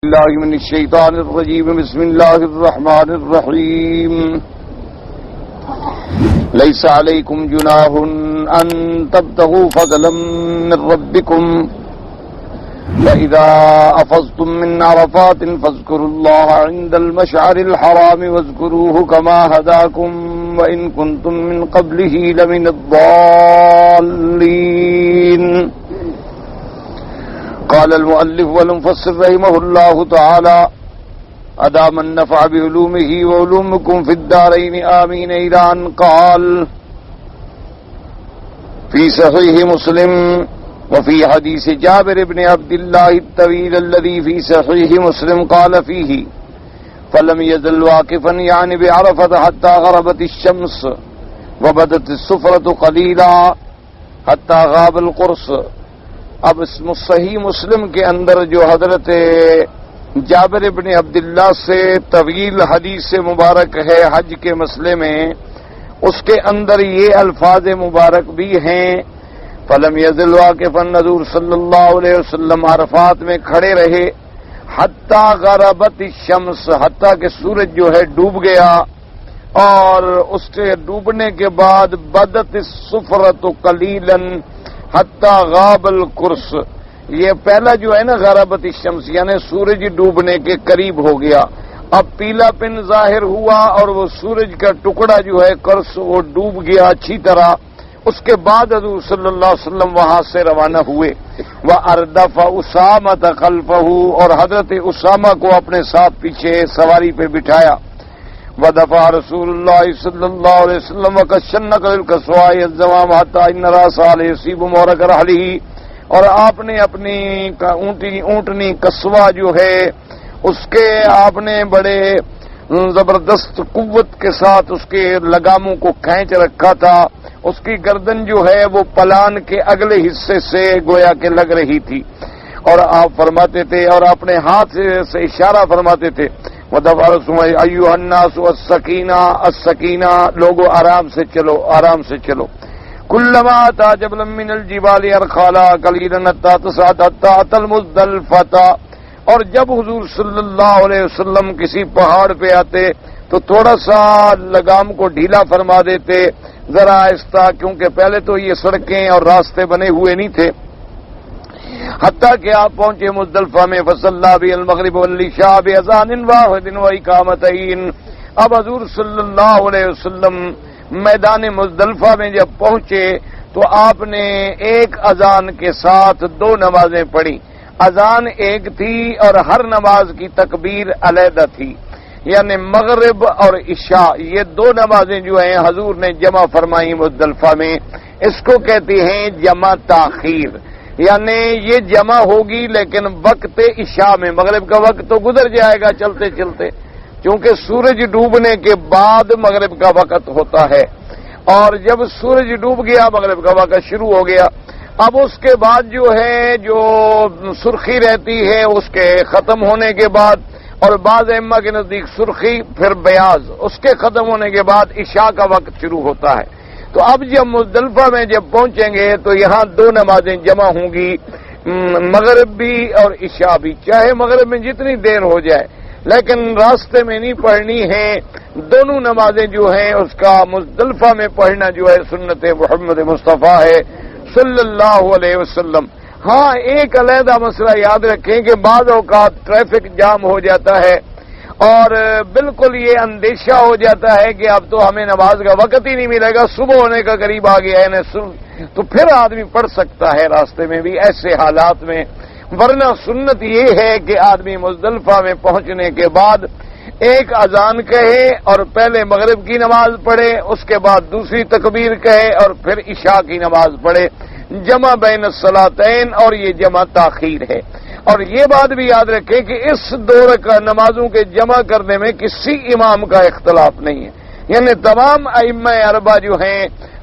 الله من الشيطان الرجيم بسم الله الرحمن الرحيم ليس عليكم جناح أن تبتغوا فضلا من ربكم فإذا أفضتم من عرفات فاذكروا الله عند المشعر الحرام واذكروه كما هداكم وإن كنتم من قبله لمن الضالين. قال المؤلف والمفسر رحمه الله تعالى أدام النفع بعلومه وعلومكم في الدارين آمين إلى أن قال في صحيح مسلم وفي حديث جابر بن عبد الله الطويل الذي في صحيح مسلم قال فيه فلم يزل واقفا يعني بعرفة حتى غربت الشمس وبدت الصفرة قليلا حتى غاب القرص. اب صحیح مسلم کے اندر جو حضرت جابر بن عبداللہ سے طویل حدیث مبارک ہے حج کے مسئلے میں، اس کے اندر یہ الفاظ مبارک بھی ہیں فلم یزل واقفا، حضور صلی اللہ علیہ وسلم عرفات میں کھڑے رہے حتی غربت الشمس، حتی کہ سورج جو ہے ڈوب گیا، اور اس کے ڈوبنے کے بعد بدت الصفرۃ قلیلا حتی غاب القرص. یہ پہلا جو ہے نا غربت الشمس یعنی سورج ڈوبنے کے قریب ہو گیا، اب پیلا پن ظاہر ہوا اور وہ سورج کا ٹکڑا جو ہے قرص وہ ڈوب گیا اچھی طرح. اس کے بعد حضور صلی اللہ علیہ وسلم وہاں سے روانہ ہوئے. وَأَرْدَفَ أُسَامَةَ خَلْفَهُ، اور حضرت اسامہ کو اپنے ساتھ پیچھے سواری پہ بٹھایا. وَدَفَعَ رسول اللہ صلی اللہ علیہ وسلم وَكَشَّنَّكَ لِلْكَسْوَاءِ الزَّمَامَ حَتَّى إِنَّ رَأْسَهَا لَيُصِيبُ مَوْرَكَ رَحْلِهِ، اور آپ نے اپنی اونٹنی کسوا جو ہے اس کے آپ نے بڑے زبردست قوت کے ساتھ اس کے لگاموں کو کھینچ رکھا تھا. اس کی گردن جو ہے وہ پلان کے اگلے حصے سے گویا کہ لگ رہی تھی، اور آپ فرماتے تھے اور اپنے ہاتھ سے اشارہ فرماتے تھے وَدَفَعَ رَسُولُ أَيُّهَا النَّاسُ السَّكِينَةَ السَّكِينَةَ، لوگو آرام سے چلو آرام سے چلو. كُلَّمَا أَتَى جَبَلًا مِّنَ الْجِبَالِ أَرْخَالَهَا قَلِيلًا حَتَّى تَصَعَدَ حَتَّى أَتَى الْمُزْدَلِفَةَ، اور جب حضور صلی اللہ علیہ وسلم کسی پہاڑ پہ آتے تو تھوڑا سا لگام کو ڈھیلا فرما دیتے ذرا آہستہ، کیونکہ پہلے تو یہ سڑکیں اور راستے بنے ہوئے نہیں تھے. حتیٰ کہ آپ پہنچے مزدلفہ میں فصلی بہ المغرب والعشاء بأذان واحد وإقامتین. اب حضور صلی اللہ علیہ وسلم میدان مزدلفہ میں جب پہنچے تو آپ نے ایک اذان کے ساتھ دو نمازیں پڑھی. اذان ایک تھی اور ہر نماز کی تکبیر علیحدہ تھی، یعنی مغرب اور عشاء یہ دو نمازیں جو ہیں حضور نے جمع فرمائی مزدلفہ میں. اس کو کہتے ہیں جمع تاخیر، یعنی یہ جمع ہوگی لیکن وقت عشاء میں. مغرب کا وقت تو گزر جائے گا چلتے چلتے، کیونکہ سورج ڈوبنے کے بعد مغرب کا وقت ہوتا ہے، اور جب سورج ڈوب گیا مغرب کا وقت شروع ہو گیا. اب اس کے بعد جو ہے جو سرخی رہتی ہے اس کے ختم ہونے کے بعد، اور بعض ائمہ کے نزدیک سرخی پھر بیاض، اس کے ختم ہونے کے بعد عشاء کا وقت شروع ہوتا ہے. تو اب جب مزدلفہ میں جب پہنچیں گے تو یہاں دو نمازیں جمع ہوں گی، مغرب بھی اور عشاء بھی. چاہے مغرب میں جتنی دیر ہو جائے لیکن راستے میں نہیں پڑھنی ہے. دونوں نمازیں جو ہیں اس کا مزدلفہ میں پڑھنا جو ہے سنت محمد مصطفیٰ ہے صلی اللہ علیہ وسلم. ہاں ایک علیحدہ مسئلہ یاد رکھیں کہ بعض اوقات ٹریفک جام ہو جاتا ہے اور بالکل یہ اندیشہ ہو جاتا ہے کہ اب تو ہمیں نماز کا وقت ہی نہیں ملے گا، صبح ہونے کا قریب آ گیا ہے تو پھر آدمی پڑھ سکتا ہے راستے میں بھی ایسے حالات میں. ورنہ سنت یہ ہے کہ آدمی مزدلفہ میں پہنچنے کے بعد ایک اذان کہے اور پہلے مغرب کی نماز پڑھے، اس کے بعد دوسری تکبیر کہے اور پھر عشاء کی نماز پڑھے. جمع بین الصلاتین، اور یہ جمع تاخیر ہے. اور یہ بات بھی یاد رکھیں کہ اس دور کا نمازوں کے جمع کرنے میں کسی امام کا اختلاف نہیں ہے، یعنی تمام ائمہ اربعہ جو ہیں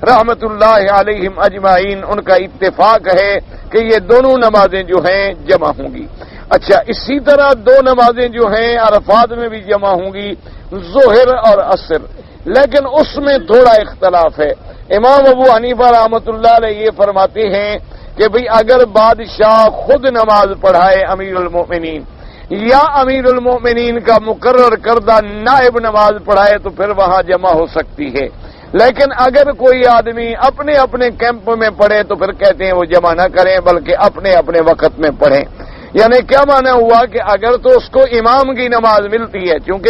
رحمت اللہ علیہم اجمعین ان کا اتفاق ہے کہ یہ دونوں نمازیں جو ہیں جمع ہوں گی. اچھا، اسی طرح دو نمازیں جو ہیں عرفات میں بھی جمع ہوں گی، ظہر اور عصر، لیکن اس میں تھوڑا اختلاف ہے. امام ابو حنیفہ رحمۃ اللہ علیہ یہ فرماتے ہیں کہ بھئی اگر بادشاہ خود نماز پڑھائے امیر المؤمنین، یا امیر المومنین کا مقرر کردہ نائب نماز پڑھائے تو پھر وہاں جمع ہو سکتی ہے، لیکن اگر کوئی آدمی اپنے اپنے کیمپ میں پڑھے تو پھر کہتے ہیں وہ جمع نہ کریں بلکہ اپنے اپنے وقت میں پڑھیں۔ یعنی کیا معنی ہوا کہ اگر تو اس کو امام کی نماز ملتی ہے، چونکہ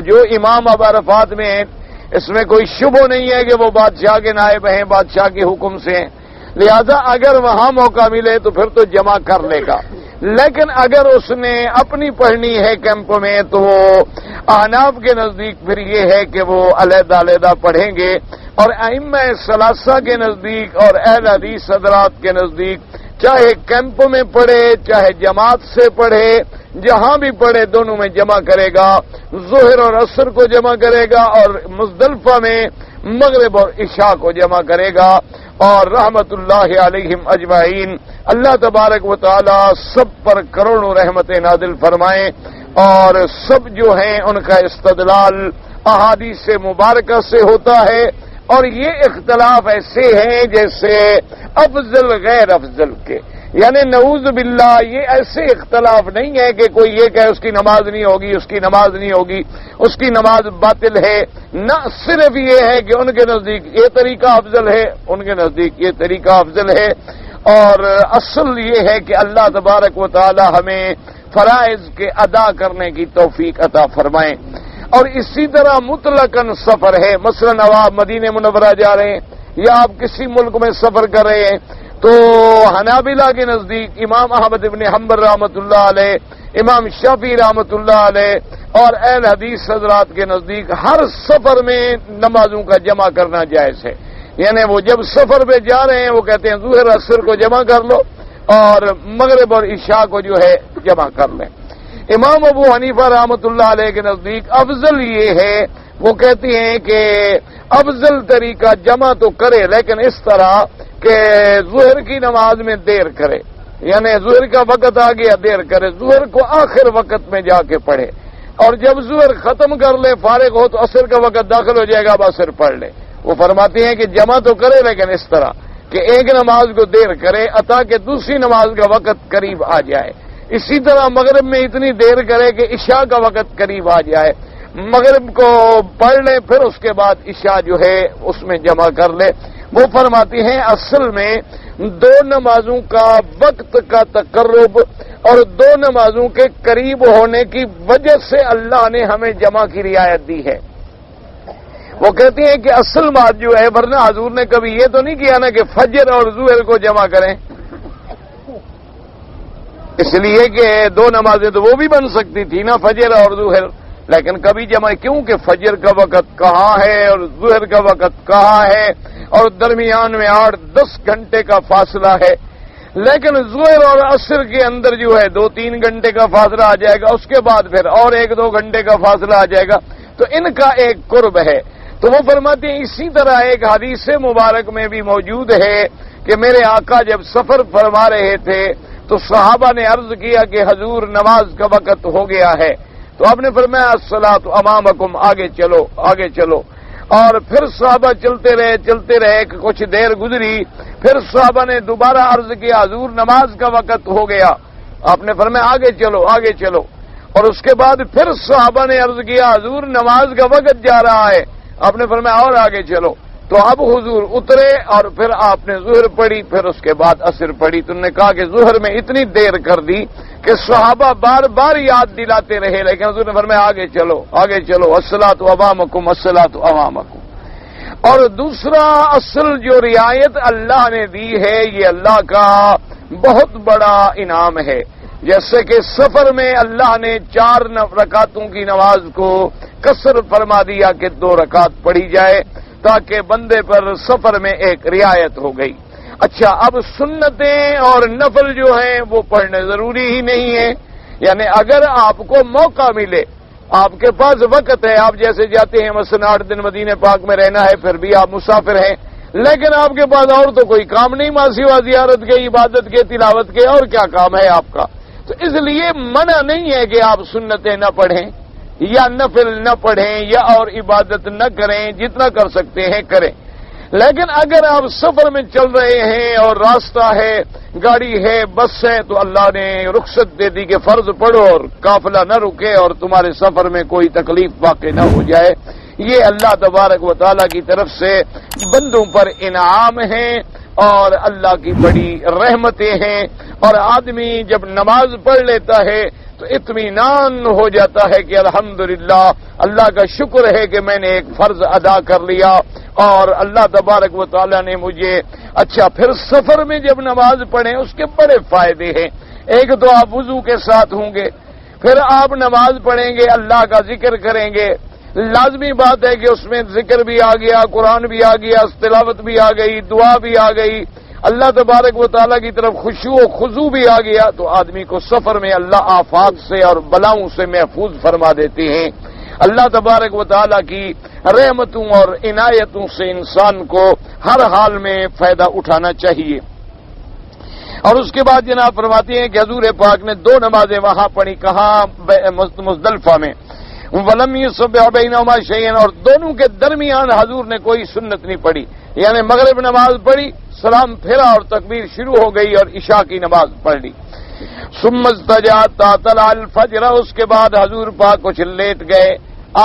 جو امام اب عرفات میں ہیں اس میں کوئی شبہ نہیں ہے کہ وہ بادشاہ کے نائب ہیں، بادشاہ کے حکم سے ہیں، لہذا اگر وہاں موقع ملے تو پھر تو جمع کر لے گا۔ لیکن اگر اس نے اپنی پڑھنی ہے کیمپ میں تو احناف کے نزدیک پھر یہ ہے کہ وہ علیحدہ علیحدہ پڑھیں گے، اور ائمہ ثلاثہ کے نزدیک اور اہل حدیث حضرات کے نزدیک چاہے کیمپ میں پڑھے چاہے جماعت سے پڑھے، جہاں بھی پڑھے دونوں میں جمع کرے گا، ظہر اور عصر کو جمع کرے گا اور مزدلفہ میں مغرب اور عشاء کو جمع کرے گا۔ اور رحمت اللہ علیہم اجمعین، اللہ تبارک و تعالی سب پر کروڑوں رحمتیں نازل فرمائیں، اور سب جو ہیں ان کا استدلال احادیث مبارکہ سے ہوتا ہے، اور یہ اختلاف ایسے ہیں جیسے افضل غیر افضل کے، یعنی نعوذ باللہ یہ ایسے اختلاف نہیں ہے کہ کوئی یہ کہے اس کی نماز نہیں ہوگی، اس کی نماز نہیں ہوگی، اس کی نماز باطل ہے، نہ صرف یہ ہے کہ ان کے نزدیک یہ طریقہ افضل ہے، ان کے نزدیک یہ طریقہ افضل ہے، اور اصل یہ ہے کہ اللہ تبارک و تعالی ہمیں فرائض کے ادا کرنے کی توفیق عطا فرمائیں۔ اور اسی طرح مطلقاً سفر ہے، مثلا اب آپ مدینہ منورہ جا رہے ہیں یا آپ کسی ملک میں سفر کر رہے ہیں تو حنابلہ کے نزدیک امام احمد بن حنبل رحمۃ اللہ علیہ، امام شافعی رحمۃ اللہ علیہ اور اہل حدیث حضرات کے نزدیک ہر سفر میں نمازوں کا جمع کرنا جائز ہے، یعنی وہ جب سفر پہ جا رہے ہیں وہ کہتے ہیں ظہر عصر کو جمع کر لو اور مغرب اور عشاء کو جو ہے جمع کر لیں۔ امام ابو حنیفہ رحمۃ اللہ علیہ کے نزدیک افضل یہ ہے، وہ کہتے ہیں کہ افضل طریقہ جمع تو کرے لیکن اس طرح کہ ظہر کی نماز میں دیر کرے، یعنی ظہر کا وقت آ گیا دیر کرے، ظہر کو آخر وقت میں جا کے پڑھے، اور جب ظہر ختم کر لے فارغ ہو تو عصر کا وقت داخل ہو جائے گا اب عصر پڑھ لے۔ وہ فرماتے ہیں کہ جمع تو کرے لیکن اس طرح کہ ایک نماز کو دیر کرے تاکہ دوسری نماز کا وقت قریب آ جائے، اسی طرح مغرب میں اتنی دیر کرے کہ عشاء کا وقت قریب آ جائے، مغرب کو پڑھ لے پھر اس کے بعد عشاء جو ہے اس میں جمع کر لے۔ وہ فرماتی ہیں اصل میں دو نمازوں کا وقت کا تقرب اور دو نمازوں کے قریب ہونے کی وجہ سے اللہ نے ہمیں جمع کی رعایت دی ہے۔ وہ کہتی ہیں کہ اصل بات جو ہے، ورنہ حضور نے کبھی یہ تو نہیں کیا نا کہ فجر اور ظہر کو جمع کریں، اس لیے کہ دو نمازیں تو وہ بھی بن سکتی تھی نا فجر اور ظہر، لیکن کبھی جمع کیوں کہ فجر کا وقت کہاں ہے اور ظہر کا وقت کہاں ہے اور درمیان میں 8-10 گھنٹے کا فاصلہ ہے، لیکن ظہر اور عصر کے اندر جو ہے 2-3 گھنٹے کا فاصلہ آ جائے گا، اس کے بعد پھر اور 1-2 گھنٹے کا فاصلہ آ جائے گا، تو ان کا ایک قرب ہے۔ تو وہ فرماتے ہیں اسی طرح ایک حدیث مبارک میں بھی موجود ہے کہ میرے آقا جب سفر فرما رہے تھے تو صحابہ نے عرض کیا کہ حضور نماز کا وقت ہو گیا ہے، تو آپ نے فرمایا الصلاۃ امامکم، آگے چلو آگے چلو، اور پھر صحابہ چلتے رہے کہ کچھ دیر گزری، پھر صحابہ نے دوبارہ عرض کیا حضور نماز کا وقت ہو گیا، آپ نے فرمایا آگے چلو آگے چلو، اور اس کے بعد پھر صحابہ نے عرض کیا حضور نماز کا وقت جا رہا ہے، آپ نے فرمایا اور آگے چلو، تو اب حضور اترے اور پھر آپ نے ظہر پڑھی، پھر اس کے بعد عصر پڑھی، تو انہوں نے کہا کہ ظہر میں اتنی دیر کر دی کہ صحابہ بار بار یاد دلاتے رہے، لیکن حضور نے فرمایا آگے چلو آگے چلو، الصلاۃ امامکم الصلاۃ امامکم۔ اور دوسرا اصل جو رعایت اللہ نے دی ہے یہ اللہ کا بہت بڑا انعام ہے، جیسے کہ سفر میں اللہ نے 4 رکعتوں کی نماز کو قصر فرما دیا کہ 2 رکعت پڑھی جائے تاکہ بندے پر سفر میں ایک رعایت ہو گئی۔ اچھا، اب سنتیں اور نفل جو ہیں وہ پڑھنے ضروری ہی نہیں ہے، یعنی اگر آپ کو موقع ملے، آپ کے پاس وقت ہے، آپ جیسے جاتے ہیں مثلا 8 دن مدینہ پاک میں رہنا ہے، پھر بھی آپ مسافر ہیں، لیکن آپ کے پاس اور تو کوئی کام نہیں، ماسی و زیارت کے، عبادت کے، تلاوت کے، اور کیا کام ہے آپ کا، تو اس لیے منع نہیں ہے کہ آپ سنتیں نہ پڑھیں یا نفل نہ پڑھیں یا اور عبادت نہ کریں، جتنا کر سکتے ہیں کریں، لیکن اگر آپ سفر میں چل رہے ہیں اور راستہ ہے، گاڑی ہے، بس ہے، تو اللہ نے رخصت دے دی کہ فرض پڑھو اور قافلہ نہ رکے اور تمہارے سفر میں کوئی تکلیف واقع نہ ہو جائے۔ یہ اللہ تبارک و تعالیٰ کی طرف سے بندوں پر انعام ہے اور اللہ کی بڑی رحمتیں ہیں۔ اور آدمی جب نماز پڑھ لیتا ہے تو اطمینان ہو جاتا ہے کہ الحمدللہ اللہ کا شکر ہے کہ میں نے ایک فرض ادا کر لیا اور اللہ تبارک و تعالیٰ نے مجھے اچھا۔ پھر سفر میں جب نماز پڑھیں اس کے بڑے فائدے ہیں۔ ایک تو آپ وضو کے ساتھ ہوں گے، پھر آپ نماز پڑھیں گے، اللہ کا ذکر کریں گے۔ لازمی بات ہے کہ اس میں ذکر بھی آ گیا، قرآن بھی آ گیا، تلاوت بھی آ گئی، دعا بھی آ گئی، اللہ تبارک و تعالیٰ کی طرف خشوع و خضوع بھی آ گیا، تو آدمی کو سفر میں اللہ آفات سے اور بلاؤں سے محفوظ فرما دیتے ہیں۔ اللہ تبارک و تعالیٰ کی رحمتوں اور عنایتوں سے انسان کو ہر حال میں فائدہ اٹھانا چاہیے۔ اور اس کے بعد جناب فرماتے ہیں کہ حضور پاک نے 2 نمازیں وہاں پڑھی، کہاں؟ مزدلفہ میں۔ وَلَمْ يُصَبِّحْ بَيْنَهُمَا شَيْئًا، اور دونوں کے درمیان حضور نے کوئی سنت نہیں پڑھی، یعنی مغرب نماز پڑھی، سلام پھیرا اور تکبیر شروع ہو گئی اور عشاء کی نماز پڑھ لی۔ ثُمَّ اسْتَجَعَ طَلَعَ الْفَجْرَ، اس کے بعد حضور پاک کچھ لیٹ گئے،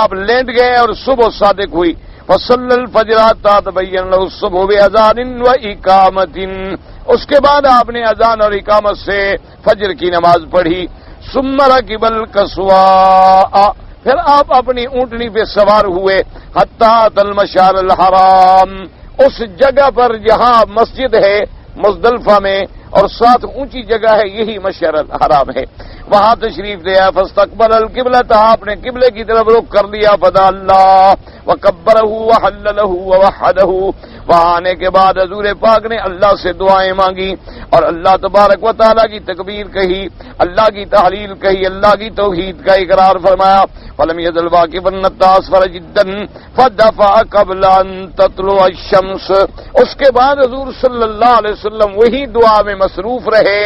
آپ لیٹ گئے اور صبح صادق ہوئی۔ وَصَلَّى الْفَجْرَ حَتَّىٰ تَبَيَّنَ لَهُ الصُّبْحُ بِأَذَانٍ وَإِقَامَةٍ، اس کے بعد آپ نے اذان اور اقامت سے فجر کی نماز پڑھی۔ ثُمَّ رَكِبَ الْقَصْوَاءَ، پھر آپ اپنی اونٹنی پہ سوار ہوئے، حتیٰ أَتَى المشعر الحرام، اس جگہ پر جہاں مسجد ہے مزدلفہ میں اور ساتھ اونچی جگہ ہے، یہی مشعر الحرام ہے، وہاں تشریف لیا۔ فاستقبل القبلۃ، آپ نے قبلے کی طرف رخ کر لیا۔ فدعا اللہ وکبرہ وحللہ ووحدہ، وہاں آنے کے بعد حضور پاک نے اللہ سے دعائیں مانگی اور اللہ تبارک و تعالیٰ کی تکبیر کہی، اللہ کی تحلیل کہی، اللہ کی توحید کا اقرار فرمایا۔ فلم يزل واقفا حتى أسفر جدا فدفع قبل أن تطلع الشمس، اس کے بعد حضور صلی اللہ علیہ وسلم وہی دعا میں مصروف رہے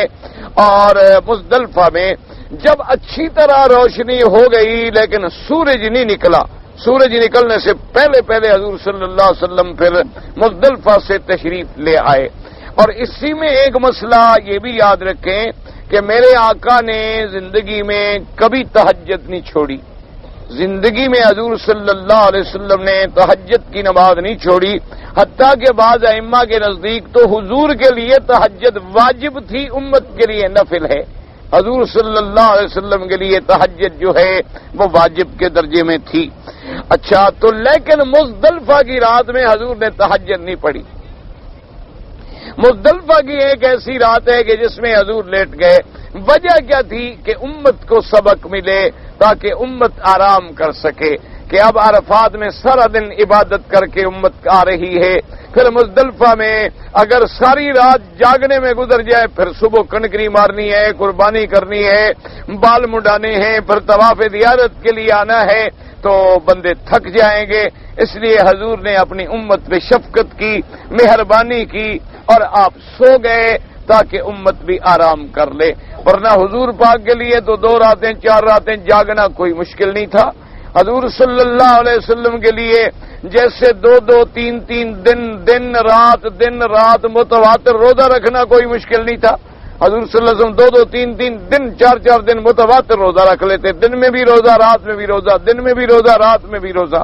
اور مزدلفہ میں جب اچھی طرح روشنی ہو گئی لیکن سورج نہیں نکلا، سورج نکلنے سے پہلے حضور صلی اللہ علیہ وسلم پھر مزدلفہ سے تشریف لے آئے۔ اور اسی میں ایک مسئلہ یہ بھی یاد رکھیں کہ میرے آقا نے زندگی میں کبھی تہجد نہیں چھوڑی، زندگی میں حضور صلی اللہ علیہ وسلم نے تہجد کی نماز نہیں چھوڑی، حتیٰ کہ بعض ائمہ کے نزدیک تو حضور کے لیے تہجد واجب تھی، امت کے لیے نفل ہے۔ حضور صلی اللہ علیہ وسلم کے لیے تہجد جو ہے وہ واجب کے درجے میں تھی۔ اچھا، تو لیکن مزدلفہ کی رات میں حضور نے تہجد نہیں پڑھی۔ مزدلفہ کی ایک ایسی رات ہے کہ جس میں حضور لیٹ گئے، وجہ کیا تھی کہ امت کو سبق ملے تاکہ امت آرام کر سکے، کہ اب عرفات میں سارا دن عبادت کر کے امت آ رہی ہے، پھر مزدلفہ میں اگر ساری رات جاگنے میں گزر جائے، پھر صبح کنکری مارنی ہے، قربانی کرنی ہے، بال منڈانے ہیں، پھر طواف زیارت کے لیے آنا ہے، تو بندے تھک جائیں گے۔ اس لیے حضور نے اپنی امت پہ شفقت کی، مہربانی کی اور آپ سو گئے تاکہ امت بھی آرام کر لے، ورنہ حضور پاک کے لیے تو 2 راتیں 4 راتیں جاگنا کوئی مشکل نہیں تھا۔ حضور صلی اللہ علیہ وسلم کے لیے جیسے 2 3 دن رات متواتر روزہ رکھنا کوئی مشکل نہیں تھا۔ حضور صلی اللہ علیہ وسلم 2 3 دن 4 دن متواتر روزہ رکھ لیتے، دن میں بھی روزہ، رات میں بھی روزہ، دن میں بھی روزہ، رات میں بھی روزہ۔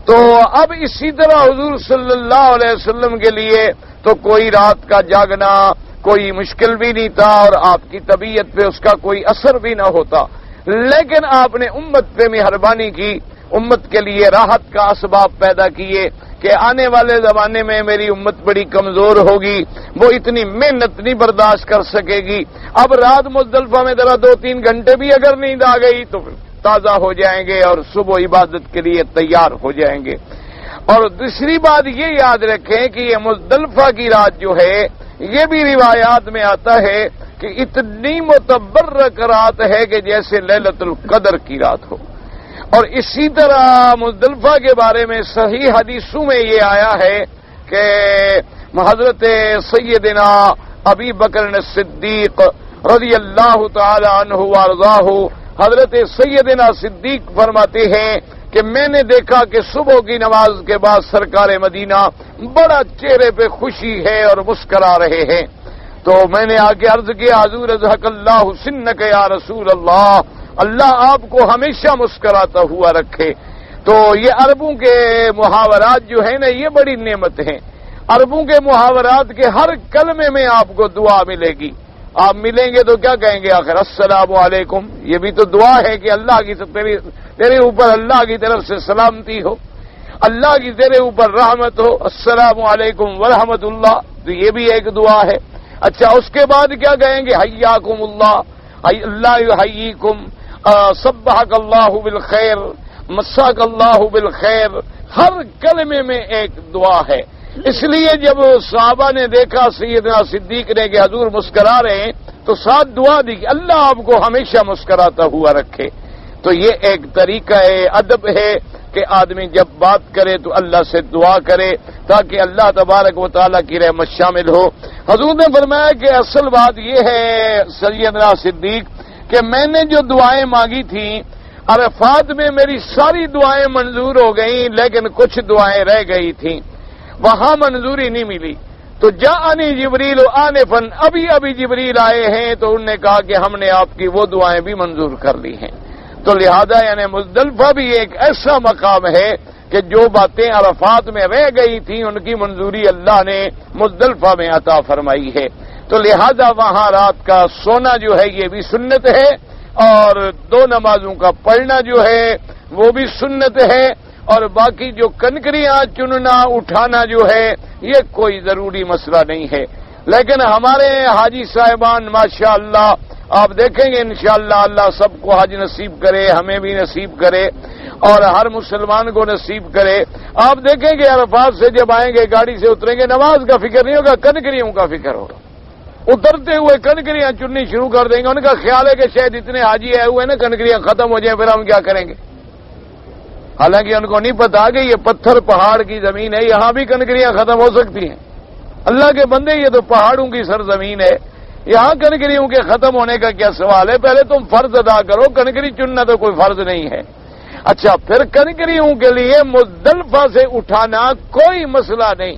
تو اب اسی طرح حضور صلی اللہ علیہ وسلم کے لیے تو کوئی رات کا جاگنا کوئی مشکل بھی نہیں تھا اور آپ کی طبیعت پہ اس کا کوئی اثر بھی نہ ہوتا، لیکن آپ نے امت پہ مہربانی کی، امت کے لیے راحت کا اسباب پیدا کیے کہ آنے والے زمانے میں میری امت بڑی کمزور ہوگی، وہ اتنی محنت نہیں برداشت کر سکے گی، اب رات مزدلفہ میں ذرا 2-3 گھنٹے بھی اگر نیند آ گئی تو تازہ ہو جائیں گے اور صبح عبادت کے لیے تیار ہو جائیں گے۔ اور دوسری بات یہ یاد رکھیں کہ یہ مزدلفہ کی رات جو ہے، یہ بھی روایات میں آتا ہے کہ اتنی متبرک رات ہے کہ جیسے لیلۃ القدر کی رات ہو۔ اور اسی طرح مزدلفہ کے بارے میں صحیح حدیثوں میں یہ آیا ہے کہ حضرت سیدنا ابی بکر صدیق رضی اللہ تعالی عنہ وارضاہ، حضرت سیدنا صدیق فرماتے ہیں کہ میں نے دیکھا کہ صبح کی نماز کے بعد سرکار مدینہ بڑا چہرے پہ خوشی ہے اور مسکرا رہے ہیں، تو میں نے آ کے عرض کیا حضور اضحک اللہ سنک یا رسول اللہ، اللہ آپ کو ہمیشہ مسکراتا ہوا رکھے۔ تو یہ عربوں کے محاورات جو ہیں نا، یہ بڑی نعمت ہیں۔ عربوں کے محاورات کے ہر کلمے میں آپ کو دعا ملے گی۔ آپ ملیں گے تو کیا کہیں گے آخر؟ السلام علیکم، یہ بھی تو دعا ہے کہ اللہ کی تیرے اوپر اللہ کی طرف سے سلامتی ہو، اللہ کی تیرے اوپر رحمت ہو، السلام علیکم ورحمت اللہ، تو یہ بھی ایک دعا ہے۔ اچھا، اس کے بعد کیا کہیں گے؟ حیاکم اللہ، اللہ یحییکم، صبحک اللہ بالخیر، مساک اللہ بالخیر، ہر کلمے میں ایک دعا ہے۔ اس لیے جب صحابہ نے دیکھا سیدنا صدیق نے کہ حضور مسکرا رہے ہیں تو ساتھ دعا دی کہ اللہ آپ کو ہمیشہ مسکراتا ہوا رکھے۔ تو یہ ایک طریقہ ادب ہے کہ آدمی جب بات کرے تو اللہ سے دعا کرے تاکہ اللہ تبارک و تعالیٰ کی رحمت شامل ہو۔ حضور نے فرمایا کہ اصل بات یہ ہے سیدنا صدیق کہ میں نے جو دعائیں مانگی تھیں عرفات میں میری ساری دعائیں منظور ہو گئیں، لیکن کچھ دعائیں رہ گئی تھیں، وہاں منظوری نہیں ملی۔ تو جاءنی جبریل آنفاً، ابھی جبریل آئے ہیں تو انہوں نے کہا کہ ہم نے آپ کی وہ دعائیں بھی منظور کر لی ہیں۔ تو لہذا یعنی مزدلفہ بھی ایک ایسا مقام ہے کہ جو باتیں عرفات میں رہ گئی تھیں ان کی منظوری اللہ نے مزدلفہ میں عطا فرمائی ہے۔ تو لہذا وہاں رات کا سونا جو ہے یہ بھی سنت ہے، اور 2 نمازوں کا پڑھنا جو ہے وہ بھی سنت ہے، اور باقی جو کنکریاں چننا اٹھانا جو ہے یہ کوئی ضروری مسئلہ نہیں ہے۔ لیکن ہمارے حاجی صاحبان ماشاءاللہ آپ دیکھیں گے انشاءاللہ اللہ سب کو حج نصیب کرے، ہمیں بھی نصیب کرے اور ہر مسلمان کو نصیب کرے۔ آپ دیکھیں گے عرفات سے جب آئیں گے گاڑی سے اتریں گے، نماز کا فکر نہیں ہوگا، کنکریوں کا فکر ہوگا۔ اترتے ہوئے کنکریاں چننی شروع کر دیں گے، ان کا خیال ہے کہ شاید اتنے حاجی آئے ہوئے نا کنکریاں ختم ہو جائیں، پھر ہم کیا کریں گے؟ حالانکہ ان کو نہیں پتا کہ یہ پتھر پہاڑ کی زمین ہے، یہاں بھی کنکریاں ختم ہو سکتی ہیں۔ اللہ کے بندے، یہ تو پہاڑوں کی سرزمین ہے، یہاں کنکریوں کے ختم ہونے کا کیا سوال ہے؟ پہلے تم فرض ادا کرو، کنکری چننا تو کوئی فرض نہیں ہے۔ اچھا، پھر کنکریوں کے لیے مزدلفہ سے اٹھانا کوئی مسئلہ نہیں،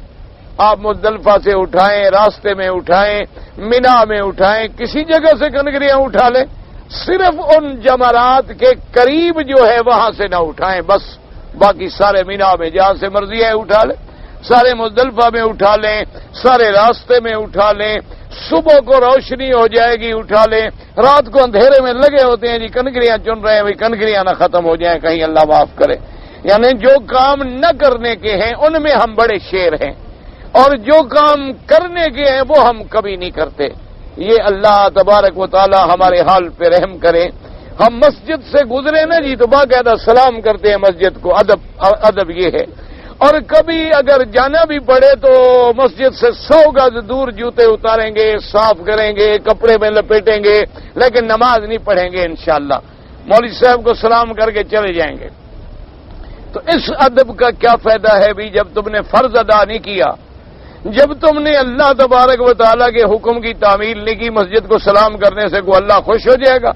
آپ مزدلفہ سے اٹھائیں، راستے میں اٹھائیں، مینا میں اٹھائیں، کسی جگہ سے کنکریاں اٹھا لیں، صرف ان جمرات کے قریب جو ہے وہاں سے نہ اٹھائیں بس، باقی سارے مینا میں جہاں سے مرضی ہے اٹھا لیں، سارے مزدلفہ میں اٹھا لیں، سارے راستے میں اٹھا لیں، صبح کو روشنی ہو جائے گی اٹھا لیں، رات کو اندھیرے میں لگے ہوتے ہیں جی کنکریاں چن رہے ہیں، بھائی کنکریاں نہ ختم ہو جائیں کہیں اللہ معاف کرے۔ یعنی جو کام نہ کرنے کے ہیں ان میں ہم بڑے شیر ہیں، اور جو کام کرنے کے ہیں وہ ہم کبھی نہیں کرتے۔ یہ اللہ تبارک و تعالی ہمارے حال پہ رحم کرے۔ ہم مسجد سے گزرے نا جی تو باقاعدہ سلام کرتے ہیں مسجد کو، ادب یہ ہے۔ اور کبھی اگر جانا بھی پڑے تو مسجد سے 100 گز دور جوتے اتاریں گے، صاف کریں گے، کپڑے میں لپیٹیں گے، لیکن نماز نہیں پڑھیں گے انشاءاللہ، مولوی صاحب کو سلام کر کے چلے جائیں گے۔ تو اس ادب کا کیا فائدہ ہے بھی جب تم نے فرض ادا نہیں کیا، جب تم نے اللہ تبارک و تعالیٰ کے حکم کی تعمیل نہیں کی، مسجد کو سلام کرنے سے کوئی اللہ خوش ہو جائے گا؟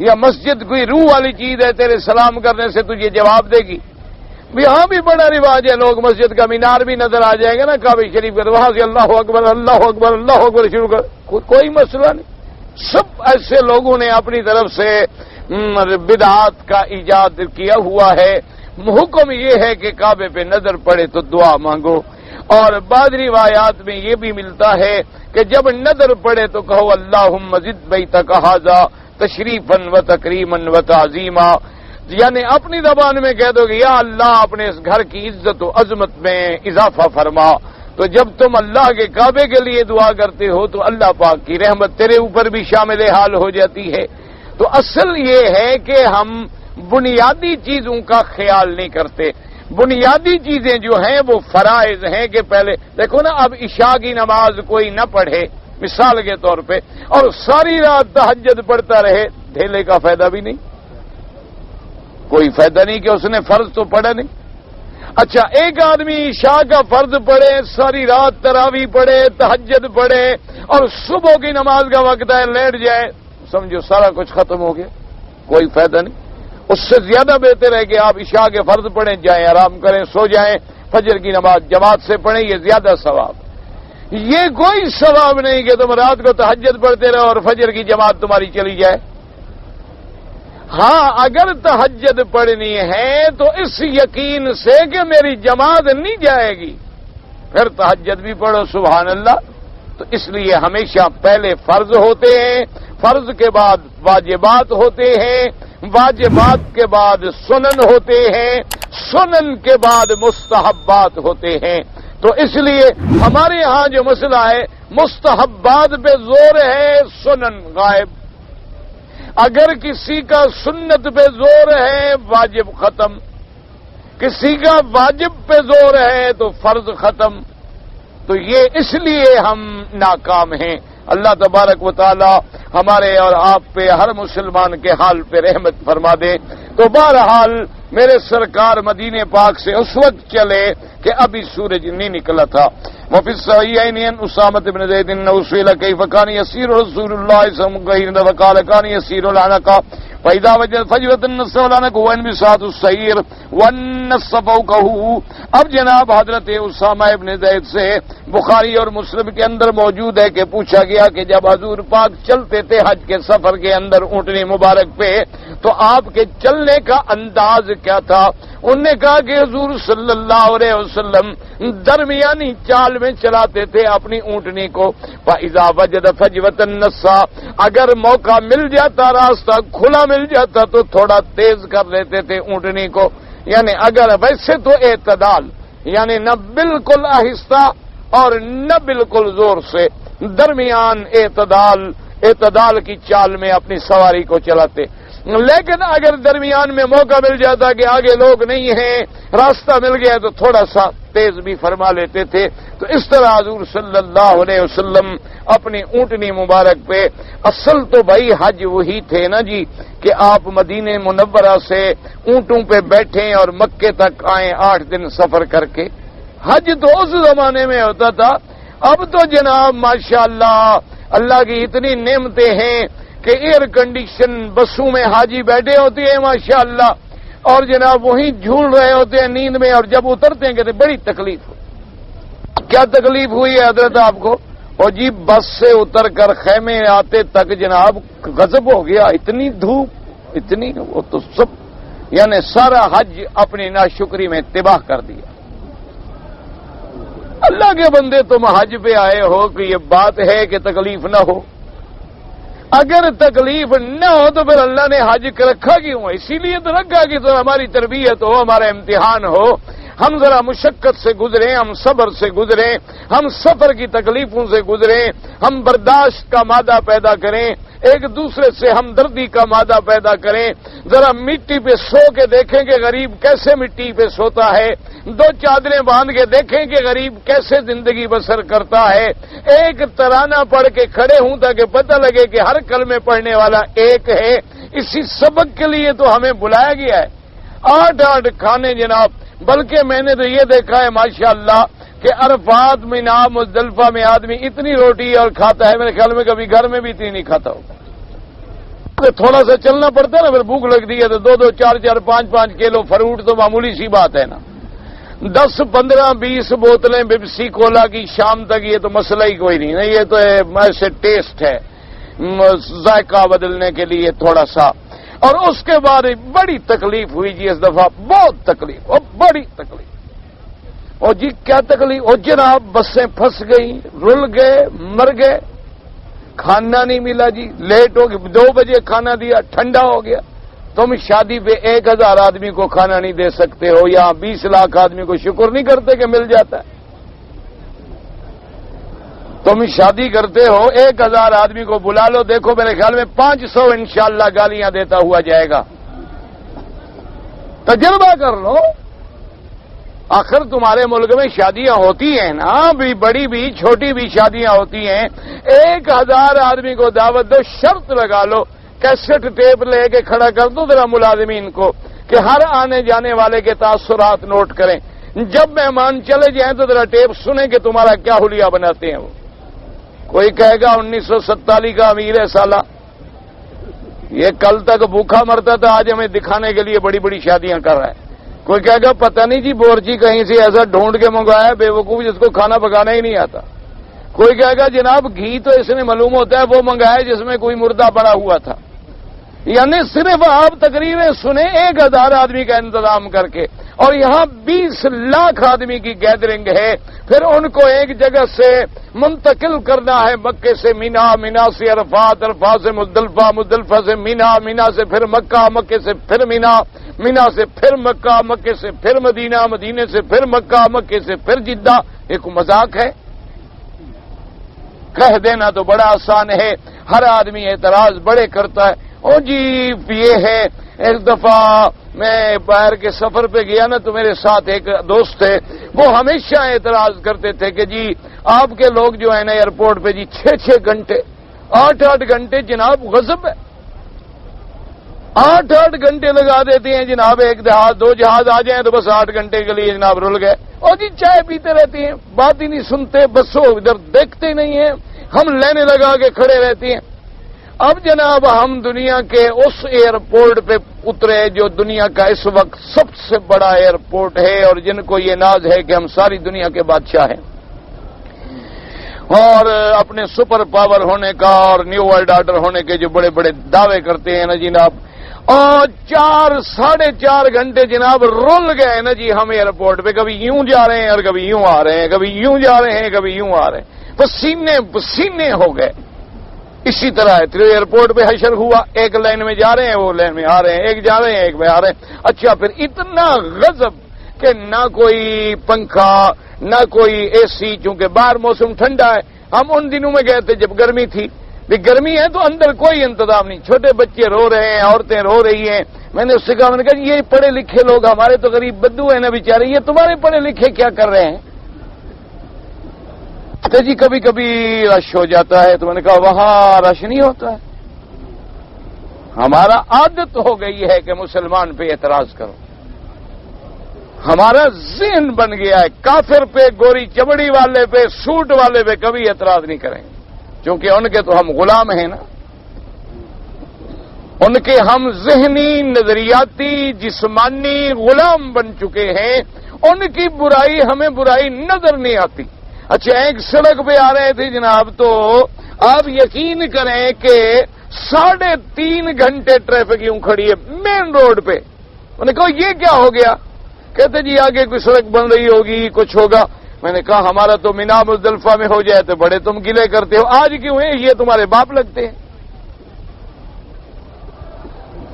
یا مسجد کوئی روح والی چیز ہے تیرے سلام کرنے سے تجھے جواب دے گی؟ یہاں بھی بڑا رواج ہے، لوگ مسجد کا مینار بھی نظر آ جائے گا نا کعبہ شریف کا، وہاں سے اللہ اکبر اللہ اکبر اللہ اکبر شروع کر، کوئی مسئلہ نہیں۔ سب ایسے لوگوں نے اپنی طرف سے بدعات کا ایجاد کیا ہوا ہے۔ حکم یہ ہے کہ کعبے پہ نظر پڑے تو دعا مانگو، اور بعض روایات میں یہ بھی ملتا ہے کہ جب نظر پڑے تو کہو اللہم زد بیتک ھذا تشریفا و تکریما و تعظیما، یعنی اپنی زبان میں کہہ دو کہ یا اللہ اپنے اس گھر کی عزت و عظمت میں اضافہ فرما۔ تو جب تم اللہ کے کعبے کے لیے دعا کرتے ہو تو اللہ پاک کی رحمت تیرے اوپر بھی شامل حال ہو جاتی ہے۔ تو اصل یہ ہے کہ ہم بنیادی چیزوں کا خیال نہیں کرتے۔ بنیادی چیزیں جو ہیں وہ فرائض ہیں کہ پہلے دیکھو نا، اب عشاء کی نماز کوئی نہ پڑھے مثال کے طور پہ اور ساری رات تہجد پڑھتا رہے، ڈھیلے کا فائدہ بھی نہیں، کوئی فائدہ نہیں کہ اس نے فرض تو پڑھا نہیں۔ اچھا، ایک آدمی عشاء کا فرض پڑھے، ساری رات تراویح پڑھے، تہجد پڑھے، اور صبح کی نماز کا وقت ہے لیٹ جائے، سمجھو سارا کچھ ختم ہو گیا، کوئی فائدہ نہیں۔ اس سے زیادہ بہتر ہے کہ آپ عشاء کے فرض پڑھیں، جائیں آرام کریں، سو جائیں، فجر کی نماز جماعت سے پڑھیں، یہ زیادہ ثواب۔ یہ کوئی ثواب نہیں کہ تم رات کو تہجد پڑھتے رہو اور فجر کی جماعت تمہاری چلی جائے۔ ہاں، اگر تہجد پڑھنی ہے تو اس یقین سے کہ میری جماعت نہیں جائے گی، پھر تہجد بھی پڑھو، سبحان اللہ۔ تو اس لیے ہمیشہ پہلے فرض ہوتے ہیں، فرض کے بعد واجبات ہوتے ہیں، واجبات کے بعد سنن ہوتے ہیں، سنن کے بعد مستحبات ہوتے ہیں۔ تو اس لیے ہمارے ہاں جو مسئلہ ہے، مستحبات پہ زور ہے، سنن غائب۔ اگر کسی کا سنت پہ زور ہے، واجب ختم، کسی کا واجب پہ زور ہے تو فرض ختم۔ تو یہ اس لیے ہم ناکام ہیں۔ اللہ تبارک و تعالی ہمارے اور آپ پہ، ہر مسلمان کے حال پہ رحمت فرما دے۔ تو بہرحال میرے سرکار مدینے پاک سے اس وقت چلے کہ ابھی سورج نہیں نکلا تھا۔ وفي الصحيحين عن أسامة بن زيد أنه سئل كيف كان يسير رسول الله صلى الله عليه وسلم فقال كان يسير العنقا فإذا وجد فجوة النص والعنق وانبساط السير والنص فوقه۔ اب جناب حضرت اسامہ ابن زید سے بخاری اور مسلم کے اندر موجود ہے کہ پوچھا گیا کہ جب حضور پاک چلتے تھے حج کے سفر کے اندر اونٹنی مبارک پہ تو آپ کے چلنے کا انداز کیا تھا؟ انہوں نے کہا کہ حضور صلی اللہ علیہ وسلم درمیانی چال میں چلاتے تھے اپنی اونٹنی کو۔ فَإِذَا وَجَدَ فَجْوَةً نَصَّا، اگر موقع مل جاتا، راستہ کھلا مل جاتا تو تھوڑا تیز کر لیتے تھے اونٹنی کو۔ یعنی اگر ویسے تو اعتدال، یعنی نہ بالکل آہستہ اور نہ بالکل زور سے، درمیان اعتدال کی چال میں اپنی سواری کو چلاتے۔ لیکن اگر درمیان میں موقع مل جاتا کہ آگے لوگ نہیں ہیں، راستہ مل گیا تو تھوڑا سا تیز بھی فرما لیتے تھے۔ تو اس طرح حضور صلی اللہ علیہ وسلم اپنی اونٹنی مبارک پہ، اصل تو بھائی حج وہی تھے نا جی کہ آپ مدینہ منورہ سے اونٹوں پہ بیٹھیں اور مکے تک آئیں 8 دن سفر کر کے۔ حج تو اس زمانے میں ہوتا تھا، اب تو جناب ماشاءاللہ اللہ کی اتنی نعمتیں ہیں کہ ایئر کنڈیشن بسوں میں حاجی بیٹھے ہوتے ہیں ماشاءاللہ، اور جناب وہیں جھول رہے ہوتے ہیں نیند میں، اور جب اترتے ہیں کہتے بڑی تکلیف ہو۔ کیا تکلیف ہوئی ہے حضرت آپ کو؟ اور جی بس سے اتر کر خیمے آتے تک جناب غضب ہو گیا، اتنی دھوپ، اتنی، وہ تو سب یعنی سارا حج اپنی ناشکری میں تباہ کر دیا۔ اللہ کے بندے تم حج پہ آئے ہو کہ یہ بات ہے کہ تکلیف نہ ہو؟ اگر تکلیف نہ ہو تو پھر اللہ نے حج رکھا کیوں؟ اسی لیے تو رکھا کہ تو ہماری تربیت ہو، ہمارا امتحان ہو، ہم ذرا مشقت سے گزریں، ہم صبر سے گزریں، ہم سفر کی تکلیفوں سے گزریں، ہم برداشت کا مادہ پیدا کریں، ایک دوسرے سے ہمدردی کا مادہ پیدا کریں۔ ذرا مٹی پہ سو کے دیکھیں کہ غریب کیسے مٹی پہ سوتا ہے، 2 چادریں باندھ کے دیکھیں کہ غریب کیسے زندگی بسر کرتا ہے، ایک ترانہ پڑھ کے کھڑے ہوں تاکہ پتہ لگے کہ ہر کلمے پڑھنے والا ایک ہے۔ اسی سبق کے لیے تو ہمیں بلایا گیا ہے۔ 8 کھانے جناب، بلکہ میں نے تو یہ دیکھا ہے ماشاءاللہ کہ عرفات مینا مزدلفہ میں آدمی اتنی روٹی اور کھاتا ہے، میرے خیال میں کبھی گھر میں بھی اتنی نہیں کھاتا ہوگا۔ تھوڑا سا چلنا پڑتا ہے نا، پھر بھوک لگتی ہے تو 2-2, 4-4, 5-5 کلو فروٹ تو معمولی سی بات ہے نا۔ 10, 15, 20 بوتلیں بیپسی کولا کی شام تک، یہ تو مسئلہ ہی کوئی نہیں ہے، یہ تو ایسے ٹیسٹ ہے، ذائقہ بدلنے کے لیے تھوڑا سا۔ اور اس کے بعد بڑی تکلیف ہوئی جی اس دفعہ، بہت تکلیف، اور بڑی تکلیف۔ اور جی کیا تکلیف؟ اور جناب بسیں پھنس گئی، رل گئے، مر گئے، کھانا نہیں ملا جی، لیٹ ہو گئی، 2 بجے کھانا دیا، ٹھنڈا ہو گیا۔ تم شادی پہ 1000 آدمی کو کھانا نہیں دے سکتے ہو، یہاں 20 لاکھ آدمی کو شکر نہیں کرتے کہ مل جاتا ہے۔ تم شادی کرتے ہو، 1000 آدمی کو بلا لو، دیکھو میرے خیال میں 500 انشاءاللہ گالیاں دیتا ہوا جائے گا۔ تجربہ کر لو، آخر تمہارے ملک میں شادیاں ہوتی ہیں نا، بھی بڑی بھی چھوٹی بھی شادیاں ہوتی ہیں۔ 1000 آدمی کو دعوت دو، شرط لگا لو، کیسٹ ٹیپ لے کے کھڑا کر دو ذرا ملازمین کو کہ ہر آنے جانے والے کے تاثرات نوٹ کریں، جب مہمان چلے جائیں تو ذرا ٹیپ سنیں کہ تمہارا کیا حلیہ بناتے ہیں وہ۔ کوئی کہے گا 1947 کا امیر ہے سالہ، یہ کل تک بھوکا مرتا تھا، آج ہمیں دکھانے کے لیے بڑی بڑی شادیاں کر رہا ہے۔ کوئی کہے گا پتہ نہیں جی بورچی کہیں سے ایسا ڈھونڈ کے منگوایا بے وقوف جس کو کھانا پکانا ہی نہیں آتا۔ کوئی کہے گا جناب گھی تو اس میں معلوم ہوتا ہے وہ منگایا جس میں کوئی مردہ پڑا ہوا تھا۔ یعنی صرف آپ تقریریں سنیں 1000 آدمی کا انتظام کر کے، اور یہاں 20 لاکھ آدمی کی گیدرنگ ہے، پھر ان کو ایک جگہ سے منتقل کرنا ہے، مکے سے مینا، مینا سے عرفات، عرفات سے مزدلفہ، مزدلفہ سے مینا، مینا سے پھر مکہ، مکے سے پھر مینا، مینا سے پھر مکہ، مکے سے پھر مدینہ، مدینے سے پھر مکہ، مکے سے پھر جدہ۔ ایک مذاق ہے؟ کہہ دینا تو بڑا آسان ہے، ہر آدمی اعتراض بڑے کرتا ہے۔ او جی یہ ہے، ایک دفعہ میں باہر کے سفر پہ گیا نا تو میرے ساتھ ایک دوست تھے، وہ ہمیشہ اعتراض کرتے تھے کہ جی آپ کے لوگ جو ہے نا ایئرپورٹ پہ جی 6 گھنٹے 8 گھنٹے جناب غضب ہے، 8 گھنٹے لگا دیتے ہیں جناب، ایک جہاز 2 جہاز آ جائیں تو بس 8 گھنٹے کے لیے جناب رول گئے۔ اور جی چائے پیتے رہتے ہیں، بات ہی نہیں سنتے، بسوں ادھر دیکھتے نہیں ہیں، ہم لینے لگا کے کھڑے رہتے ہیں۔ اب جناب ہم دنیا کے اس ایئرپورٹ پہ اترے جو دنیا کا اس وقت سب سے بڑا ایئرپورٹ ہے، اور جن کو یہ ناز ہے کہ ہم ساری دنیا کے بادشاہ ہیں، اور اپنے سپر پاور ہونے کا اور نیو ورلڈ آرڈر ہونے کے جو بڑے بڑے دعوے کرتے ہیں نا جناب، اور 4-4.5 گھنٹے جناب رول گئے نا جی ہم ایئرپورٹ پہ، کبھی یوں جا رہے ہیں اور کبھی یوں آ رہے ہیں، کبھی یوں جا رہے ہیں کبھی یوں آ رہے ہیں، پسینے پسینے ہو گئے۔ اسی طرح ہے ایئرپورٹ پہ حشر ہوا، ایک لائن میں جا رہے ہیں وہ لائن میں آ رہے ہیں، ایک جا رہے ہیں ایک میں آ رہے ہیں۔ اچھا پھر اتنا غضب کہ نہ کوئی پنکھا نہ کوئی اے سی، چونکہ باہر موسم ٹھنڈا ہے۔ ہم ان دنوں میں گئے تھے جب گرمی تھی، گرمی ہے تو اندر کوئی انتظام نہیں، چھوٹے بچے رو رہے ہیں، عورتیں رو رہی ہیں۔ میں نے اس سے کہا، میں نے کہا یہ پڑھے لکھے لوگ ہمارے تو غریب بدو ہیں نا بیچارے، یہ تمہارے پڑھے لکھے کیا کر رہے ہیں؟ تو جی کبھی کبھی رش ہو جاتا ہے، تو میں نے کہا وہاں رش نہیں ہوتا ہے، ہمارا عادت ہو گئی ہے کہ مسلمان پہ اعتراض کرو، ہمارا ذہن بن گیا ہے، کافر پہ، گوری چمڑی والے پہ، سوٹ والے پہ کبھی اعتراض نہیں کریں گے، کیونکہ ان کے تو ہم غلام ہیں نا، ان کے ہم ذہنی نظریاتی جسمانی غلام بن چکے ہیں، ان کی برائی ہمیں برائی نظر نہیں آتی۔ اچھا ایک سڑک پہ آ رہے تھے جناب، تو آپ یقین کریں کہ 3.5 گھنٹے ٹریفک یوں کھڑی ہے مین روڈ پہ۔ میں نے کہا یہ کیا ہو گیا؟ کہتے جی آگے کوئی سڑک بن رہی ہوگی، کچھ ہوگا۔ میں نے کہا ہمارا تو مینا مزدلفہ میں ہو جائے تو بڑے تم گلے کرتے ہو، آج کیوں ہیں؟ یہ تمہارے باپ لگتے ہیں۔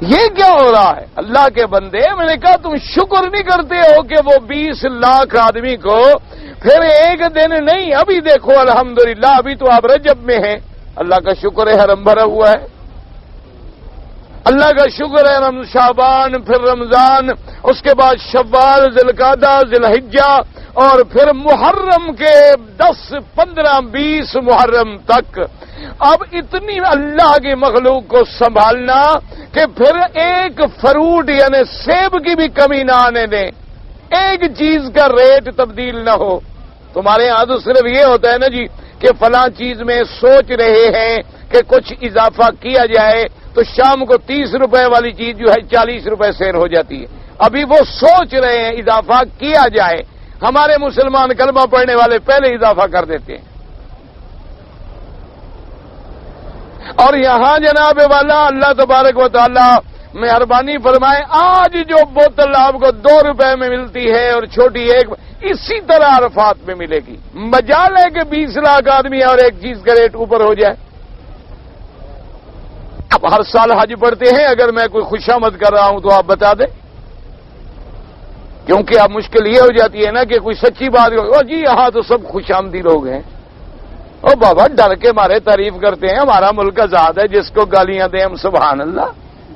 یہ کیا ہو رہا ہے اللہ کے بندے؟ میں نے کہا تم شکر نہیں کرتے ہو کہ وہ 20 لاکھ آدمی کو پھر ایک دن نہیں، ابھی دیکھو الحمدللہ ابھی تو آپ رجب میں ہیں، اللہ کا شکر ہے حرم بھرا ہوا ہے، اللہ کا شکر ہے شعبان، پھر رمضان، اس کے بعد شوال، ذی القعدہ، ذی الحجہ، اور پھر محرم کے 10 15 20 محرم تک۔ اب اتنی اللہ کی مخلوق کو سنبھالنا کہ پھر ایک فروٹ یعنی سیب کی بھی کمی نہ آنے دیں، ایک چیز کا ریٹ تبدیل نہ ہو۔ تمہارے یہاں تو صرف یہ ہوتا ہے نا جی کہ فلاں چیز میں سوچ رہے ہیں کہ کچھ اضافہ کیا جائے، تو شام کو 30 روپے والی چیز جو ہے 40 روپے سیر ہو جاتی ہے، ابھی وہ سوچ رہے ہیں اضافہ کیا جائے۔ ہمارے مسلمان کلمہ پڑھنے والے پہلے اضافہ کر دیتے ہیں، اور یہاں جناب والا اللہ تبارک و تعالی مہربانی فرمائے، آج جو بوتل آپ کو 2 روپے میں ملتی ہے اور چھوٹی ایک، اسی طرح عرفات میں ملے گی۔ مجال ہے کہ 20 لاکھ آدمی اور ایک چیز کا ریٹ اوپر ہو جائے۔ اب ہر سال حج پڑھتے ہیں، اگر میں کوئی خوشامد کر رہا ہوں تو آپ بتا دیں، کیونکہ اب مشکل یہ ہو جاتی ہے نا کہ کوئی سچی بات او جی یہاں تو سب خوش آمدی لوگ ہیں، او بابا ڈر کے مارے تعریف کرتے ہیں، ہمارا ملک آزاد ہے، جس کو گالیاں دیں ہم سبحان اللہ،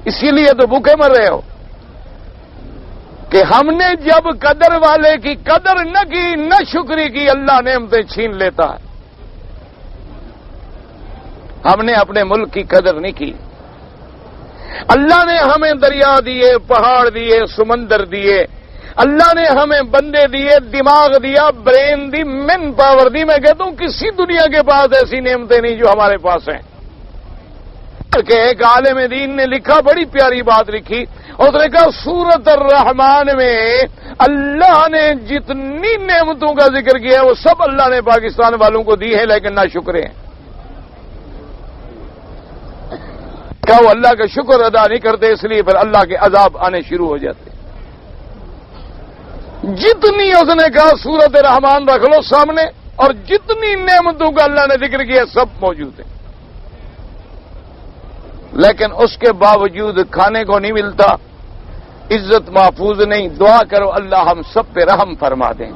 اسی لیے تو بھوکے مر رہے ہو کہ ہم نے جب قدر والے کی قدر نہ کی، نہ شکری کی، اللہ نعمتیں چھین لیتا ہے۔ ہم نے اپنے ملک کی قدر نہیں کی، اللہ نے ہمیں دریا دیے، پہاڑ دیے، سمندر دیے، اللہ نے ہمیں بندے دیے، دماغ دیا، برین دی، مین پاور دی۔ میں کہتا ہوں کسی دنیا کے پاس ایسی نعمتیں نہیں جو ہمارے پاس ہیں۔ کہ ایک عالم دین نے لکھا، بڑی پیاری بات لکھی، اس نے کہا سورۃ الرحمن میں اللہ نے جتنی نعمتوں کا ذکر کیا ہے وہ سب اللہ نے پاکستان والوں کو دی ہے، لیکن ناشکرے ہیں۔ کیا وہ اللہ کا شکر ادا نہیں کرتے، اس لیے پھر اللہ کے عذاب آنے شروع ہو جاتے۔ جتنی اس نے کہا سورۃ الرحمن رکھ لو سامنے، اور جتنی نعمتوں کا اللہ نے ذکر کیا سب موجود ہیں، لیکن اس کے باوجود کھانے کو نہیں ملتا، عزت محفوظ نہیں۔ دعا کرو اللہ ہم سب پہ رحم فرما دیں۔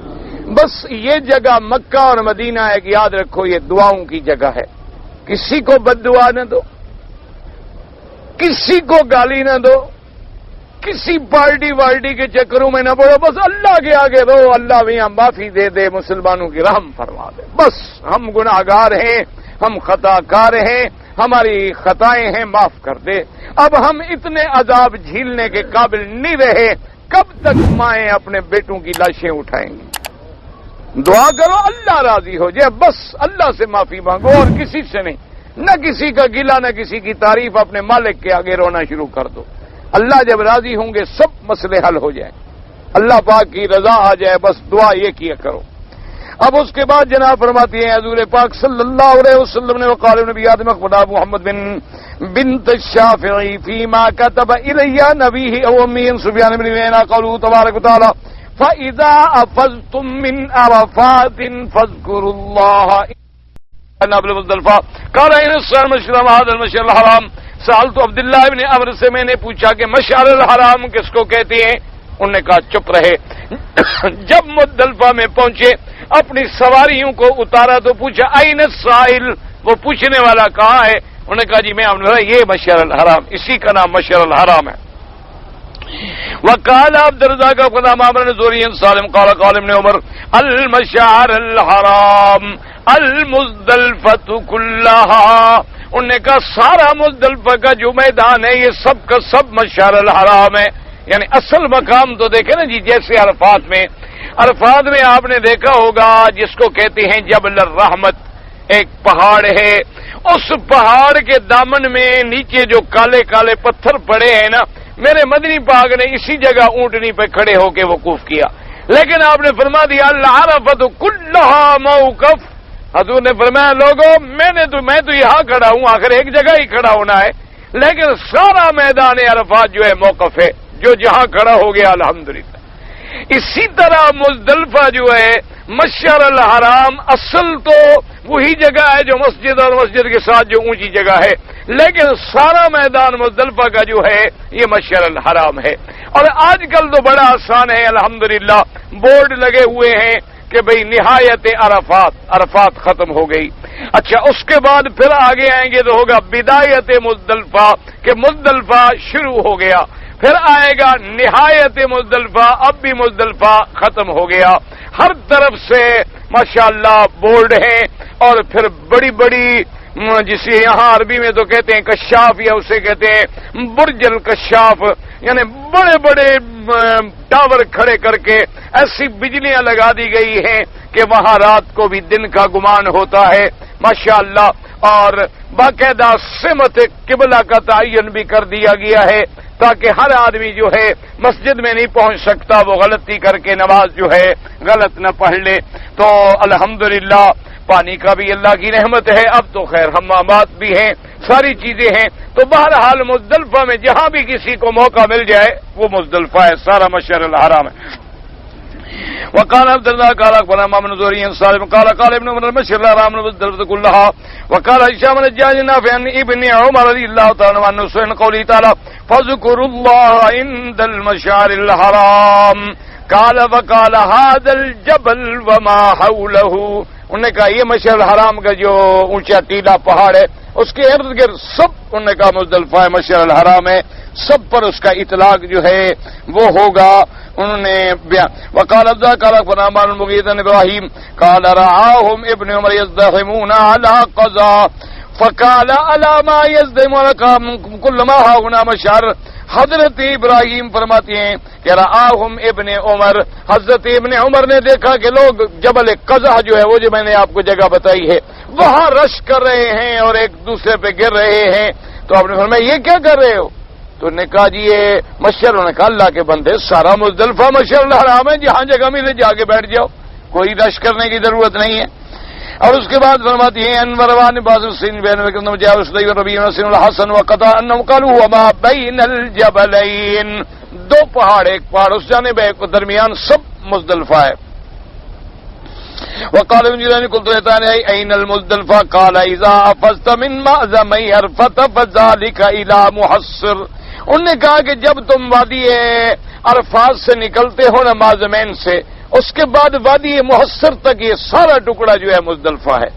بس یہ جگہ مکہ اور مدینہ ہے کہ یاد رکھو یہ دعاؤں کی جگہ ہے، کسی کو بد دعا نہ دو، کسی کو گالی نہ دو، کسی پارٹی وارٹی کے چکروں میں نہ پڑو، بس اللہ کے آگے رو، اللہ میاں معافی دے دے، مسلمانوں کی رحم فرما دے۔ بس ہم گناہگار ہیں، ہم خطا کار ہیں، ہماری خطائیں ہیں، معاف کر دے۔ اب ہم اتنے عذاب جھیلنے کے قابل نہیں رہے، کب تک مائیں اپنے بیٹوں کی لاشیں اٹھائیں گی؟ دعا کرو اللہ راضی ہو جائے، بس اللہ سے معافی مانگو اور کسی سے نہیں، نہ کسی کا گلہ نہ کسی کی تعریف، اپنے مالک کے آگے رونا شروع کر دو۔ اللہ جب راضی ہوں گے سب مسئلے حل ہو جائیں، اللہ پاک کی رضا آ جائے، بس دعا یہ کیا کرو۔ اب اس کے بعد جناب فرماتی ہیں حضور پاک صلی اللہ علیہ وسلم نے وقال نبی آدم خدا محمد بنت الشافعی فیما کتب الی نبیہ او امی سفیان بن عیینہ قوله تبارک وتعالی فاذا افضتم من عرفات فاذكروا الله قبل مزدلفہ قال ان الصوم مشرم هذا المشعر الحرام سألت عبداللہ ابن عمرو سے میں نے پوچھا کہ مشعر الحرام کس کو کہتے ہیں؟ انہوں نے کہا چپ رہے۔ جب مزدلفہ میں پہنچے اپنی سواریوں کو اتارا تو پوچھا این السائل، وہ پوچھنے والا کہاں ہے؟ انہوں نے کہا جی میں یہ مشعر الحرام، اسی کا نام مشعر الحرام ہے۔ وقال عبد الرزاق قدام عمرو زوری سالم قال قال ابن عمر المشعر الحرام المزدلفۃ کلھا، انہوں نے کہا سارا مزدلفہ کا جو میدان ہے یہ سب کا سب مشعر الحرام ہے، یعنی اصل مقام تو دیکھیں نا جی، جیسے عرفات میں آپ نے دیکھا ہوگا جس کو کہتے ہیں جبل الرحمت، ایک پہاڑ ہے، اس پہاڑ کے دامن میں نیچے جو کالے کالے پتھر پڑے ہیں نا، میرے مدنی پاک نے اسی جگہ اونٹنی پہ کھڑے ہو کے وقوف کیا، لیکن آپ نے فرما دیا العرفۃ کلھا موقف۔ حضور نے فرمایا لوگوں میں تو یہاں کھڑا ہوں، آخر ایک جگہ ہی کھڑا ہونا ہے، لیکن سارا میدان عرفات جو ہے موقف ہے، جو جہاں کھڑا ہو گیا الحمدللہ۔ اسی طرح مزدلفہ جو ہے مشعر الحرام اصل تو وہی جگہ ہے جو مسجد اور مسجد کے ساتھ جو اونچی جگہ ہے، لیکن سارا میدان مزدلفہ کا جو ہے یہ مشعر الحرام ہے۔ اور آج کل تو بڑا آسان ہے الحمدللہ، بورڈ لگے ہوئے ہیں کہ بھئی نہایت عرفات ختم ہو گئی۔ اچھا اس کے بعد پھر آگے آئیں گے تو ہوگا بدایت مزدلفہ، کہ مزدلفہ شروع ہو گیا، پھر آئے گا نہایت مزدلفہ، اب بھی مزدلفہ ختم ہو گیا۔ ہر طرف سے ماشاءاللہ بورڈ ہیں، اور پھر بڑی بڑی جسے یہاں عربی میں تو کہتے ہیں کشاف، یا اسے کہتے ہیں برج الکشاف، یعنی بڑے بڑے ٹاور کھڑے کر کے ایسی بجلیاں لگا دی گئی ہیں کہ وہاں رات کو بھی دن کا گمان ہوتا ہے ماشاءاللہ، اور باقاعدہ سمت قبلہ کا تعین بھی کر دیا گیا ہے تاکہ ہر آدمی جو ہے مسجد میں نہیں پہنچ سکتا، وہ غلطی کر کے نماز جو ہے غلط نہ پڑھ لے۔ تو الحمدللہ پانی کا بھی اللہ کی رحمت ہے، اب تو خیر حمامات بھی ہیں، ساری چیزیں ہیں، تو بہرحال مزدلفہ میں جہاں بھی کسی کو موقع مل جائے وہ مزدلفہ ہے، سارا مشعر الحرام ہے۔ وقال عبد الله قال اخبرنا ابن زوري سالم قال قال ابن عمر مشعر الحرام مزدلفة كلها وقال هشام الجاج نافع عن ابن عمر رضي الله تعالى عنه سئل قوله تعالى فاذكروا الله عند المشعر الحرام قال وقال هذا الجبل وما حوله، انہوں نے کہا یہ مشعر الحرام کا جو اونچا ٹیلا پہاڑ ہے اس کے ارد گرد سب، انہوں نے کہا مزدلفہ ہے، مشعر الحرام ہے، سب پر اس کا اطلاق جو ہے وہ ہوگا۔ انہوں نے وقال عبد قال فنامان المغيث ابراهيم قال رعاهم ابن عمر يزدحمون على قضاء فقال الا ما يزدحمون كل ما هنا مشعر۔ حضرت ابراہیم فرماتے ہیں کہ رعاهم ابن عمر، حضرت ابن عمر نے دیکھا کہ لوگ جبل قزح جو ہے وہ جو میں نے آپ کو جگہ بتائی ہے وہاں رش کر رہے ہیں اور ایک دوسرے پہ گر رہے ہیں، تو آپ نے فرمایا یہ کیا کر رہے ہو؟ تو نے کہا جی یہ مشعر. انہوں نے کہا اللہ کے بندے سارا مزدلفہ مشعر الحرام ہے، جہاں جگہ ملے جا کے بیٹھ جاؤ، کوئی رش کرنے کی ضرورت نہیں ہے. اور اس کے بعد فرماتی ہیں انوروان باز السین بین میں جاء اسدی ربی حسن الحسن وقطع انهم قالوا وما بين الجبلين، دو پہاڑ، ایک پہاڑ اس جانب ہے، ایک درمیان، سب مزدلفہ ہے. وقال ابن جیلانی قلت لتان اين المزدلفہ قال اذا افضت من معظم عرفۃ فذلك الى محصر. انہوں نے کہا کہ جب تم وادی عرفات سے نکلتے ہو نا معظمین سے، اس کے بعد وادی محصر تک یہ سارا ٹکڑا جو ہے مزدلفہ ہے.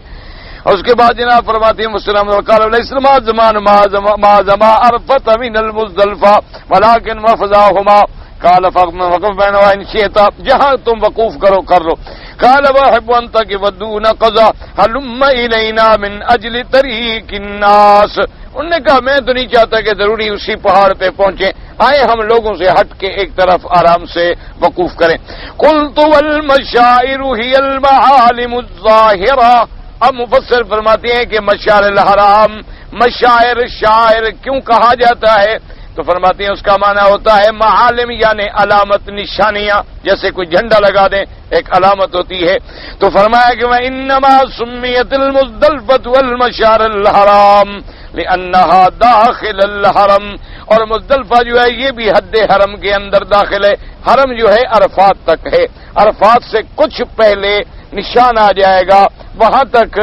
اور اس کے بعد جناب فرماتے ہیں مسلم وقال ليس زمان معظم عرفۃ من المزدلفہ ولكن وفضاهما قال وقف بينهما ان شئت، جہاں تم وقوف کرو کر لو. قال واحب ان تكودون قضا هلم الينا من اجل طريق الناس. انہوں نے کہا میں تو نہیں چاہتا کہ ضروری اسی پہاڑ پہ پہنچیں، آئے ہم لوگوں سے ہٹ کے ایک طرف آرام سے وقوف کریں. قلت والمشاعر هي المعالم الظاہرہ. اب مفسر فرماتے ہیں کہ مشاعر الحرام، مشاعر شاعر کیوں کہا جاتا ہے؟ تو فرماتے ہیں اس کا معنی ہوتا ہے معالم، یعنی علامت، نشانیاں، جیسے کوئی جھنڈا لگا دیں ایک علامت ہوتی ہے. تو فرمایا کہ انما سمیت المزدلفۃ والمشاعر الحرام لانها داخل الحرم. اور مزدلفہ جو ہے یہ بھی حد حرم کے اندر داخل ہے. حرم جو ہے عرفات تک ہے، عرفات سے کچھ پہلے نشان آ جائے گا، وہاں تک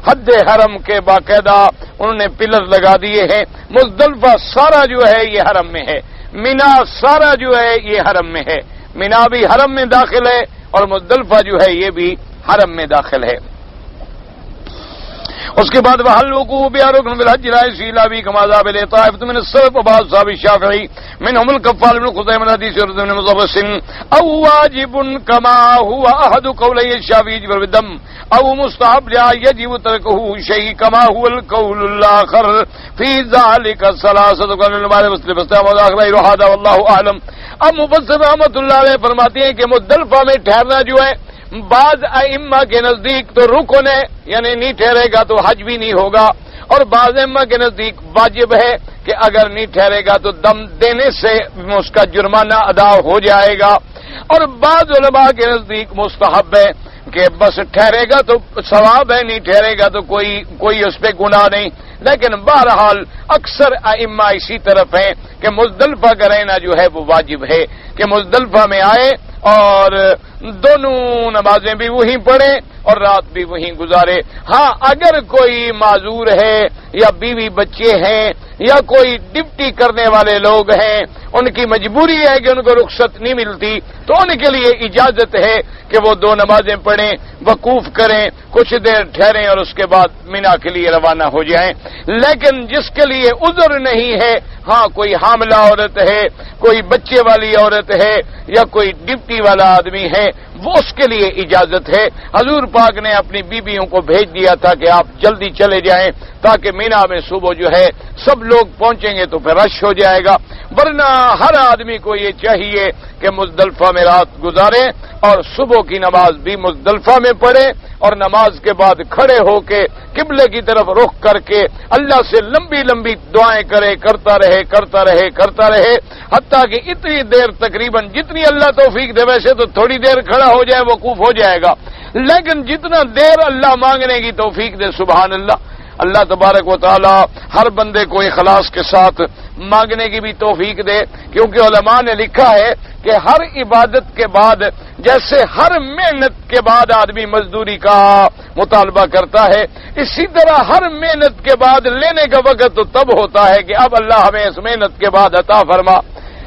حد حرم کے باقاعدہ انہوں نے پلر لگا دیے ہیں. مزدلفہ سارا جو ہے یہ حرم میں ہے، مینا سارا جو ہے یہ حرم میں ہے. مینا بھی حرم میں داخل ہے اور مزدلفہ جو ہے یہ بھی حرم میں داخل ہے. اس کے بعد وحل وقوع بیارکن بالحج رائسی لابی کما ذهب الیہ طائفۃ من السلف وبعض اصحاب الشافعی منهم الكفال بن خزیمہ حدیث عروۃ بن مضرس او واجب كما هو احد قولی الشافعی بالدم او مستحب لا يجب تركه شيء كما هو القول الاخر في ذلك ثلاثه قول المال مسلم غير هذا والله اعلم. اب مفسر رحمۃ اللہ علیہ فرماتے ہیں کہ مزدلفہ میں ٹھہرنا جو ہے بعض ائمہ کے نزدیک تو رکن ہے، یعنی نہیں ٹھہرے گا تو حج بھی نہیں ہوگا، اور بعض ائمہ کے نزدیک واجب ہے کہ اگر نہیں ٹھہرے گا تو دم دینے سے اس کا جرمانہ ادا ہو جائے گا، اور بعض علماء کے نزدیک مستحب ہے کہ بس ٹھہرے گا تو ثواب ہے، نہیں ٹھہرے گا تو کوئی اس پہ گناہ نہیں. لیکن بہرحال اکثر ائمہ اسی طرف ہیں کہ مزدلفہ کا رہنا جو ہے وہ واجب ہے، کہ مزدلفہ میں آئے اور دونوں نمازیں بھی وہیں پڑھیں اور رات بھی وہیں گزارے. ہاں اگر کوئی معذور ہے یا بیوی بچے ہیں یا کوئی ڈپٹی کرنے والے لوگ ہیں، ان کی مجبوری ہے کہ ان کو رخصت نہیں ملتی، تو ان کے لیے اجازت ہے کہ وہ دو نمازیں پڑھیں، وقوف کریں، کچھ دیر ٹھہریں اور اس کے بعد مینا کے لیے روانہ ہو جائیں. لیکن جس کے لیے عذر نہیں ہے، ہاں کوئی حاملہ عورت ہے، کوئی بچے والی عورت ہے یا کوئی ڈپٹی والا آدمی ہے، وہ اس کے لیے اجازت ہے. حضور پاک نے اپنی بیویوں کو بھیج دیا تھا کہ آپ جلدی چلے جائیں تاکہ مینا میں صبح جو ہے سب لوگ پہنچیں گے تو پھر رش ہو جائے گا. ورنہ ہر آدمی کو یہ چاہیے کہ مزدلفہ میں رات گزارے اور صبح کی نماز بھی مزدلفہ میں پڑھے اور نماز کے بعد کھڑے ہو کے قبلے کی طرف رخ کر کے اللہ سے لمبی لمبی دعائیں کرے، کرتا رہے حتیٰ کہ اتنی دیر تقریباً جتنی اللہ توفیق دے. ویسے تو تھوڑی دیر کھڑا ہو جائے وقوف ہو جائے گا، لیکن جتنا دیر اللہ مانگنے کی توفیق دے، سبحان اللہ. اللہ تبارک و تعالی ہر بندے کو اخلاص کے ساتھ مانگنے کی بھی توفیق دے، کیونکہ علماء نے لکھا ہے کہ ہر عبادت کے بعد، جیسے ہر محنت کے بعد آدمی مزدوری کا مطالبہ کرتا ہے، اسی طرح ہر محنت کے بعد لینے کا وقت تو تب ہوتا ہے کہ اب اللہ ہمیں اس محنت کے بعد عطا فرما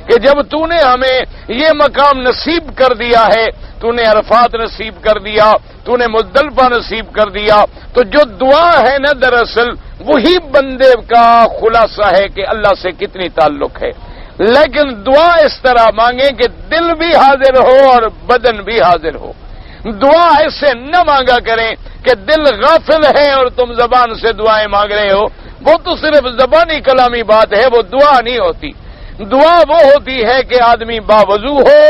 کہ جب تو نے ہمیں یہ مقام نصیب کر دیا ہے، تو نے عرفات نصیب کر دیا، تو نے مزدلفہ نصیب کر دیا، تو جو دعا ہے نا دراصل وہی بندے کا خلاصہ ہے کہ اللہ سے کتنی تعلق ہے. لیکن دعا اس طرح مانگیں کہ دل بھی حاضر ہو اور بدن بھی حاضر ہو. دعا ایسے نہ مانگا کریں کہ دل غافل ہے اور تم زبان سے دعائیں مانگ رہے ہو، وہ تو صرف زبانی کلامی بات ہے، وہ دعا نہیں ہوتی. دعا وہ ہوتی ہے کہ آدمی باوضو ہو،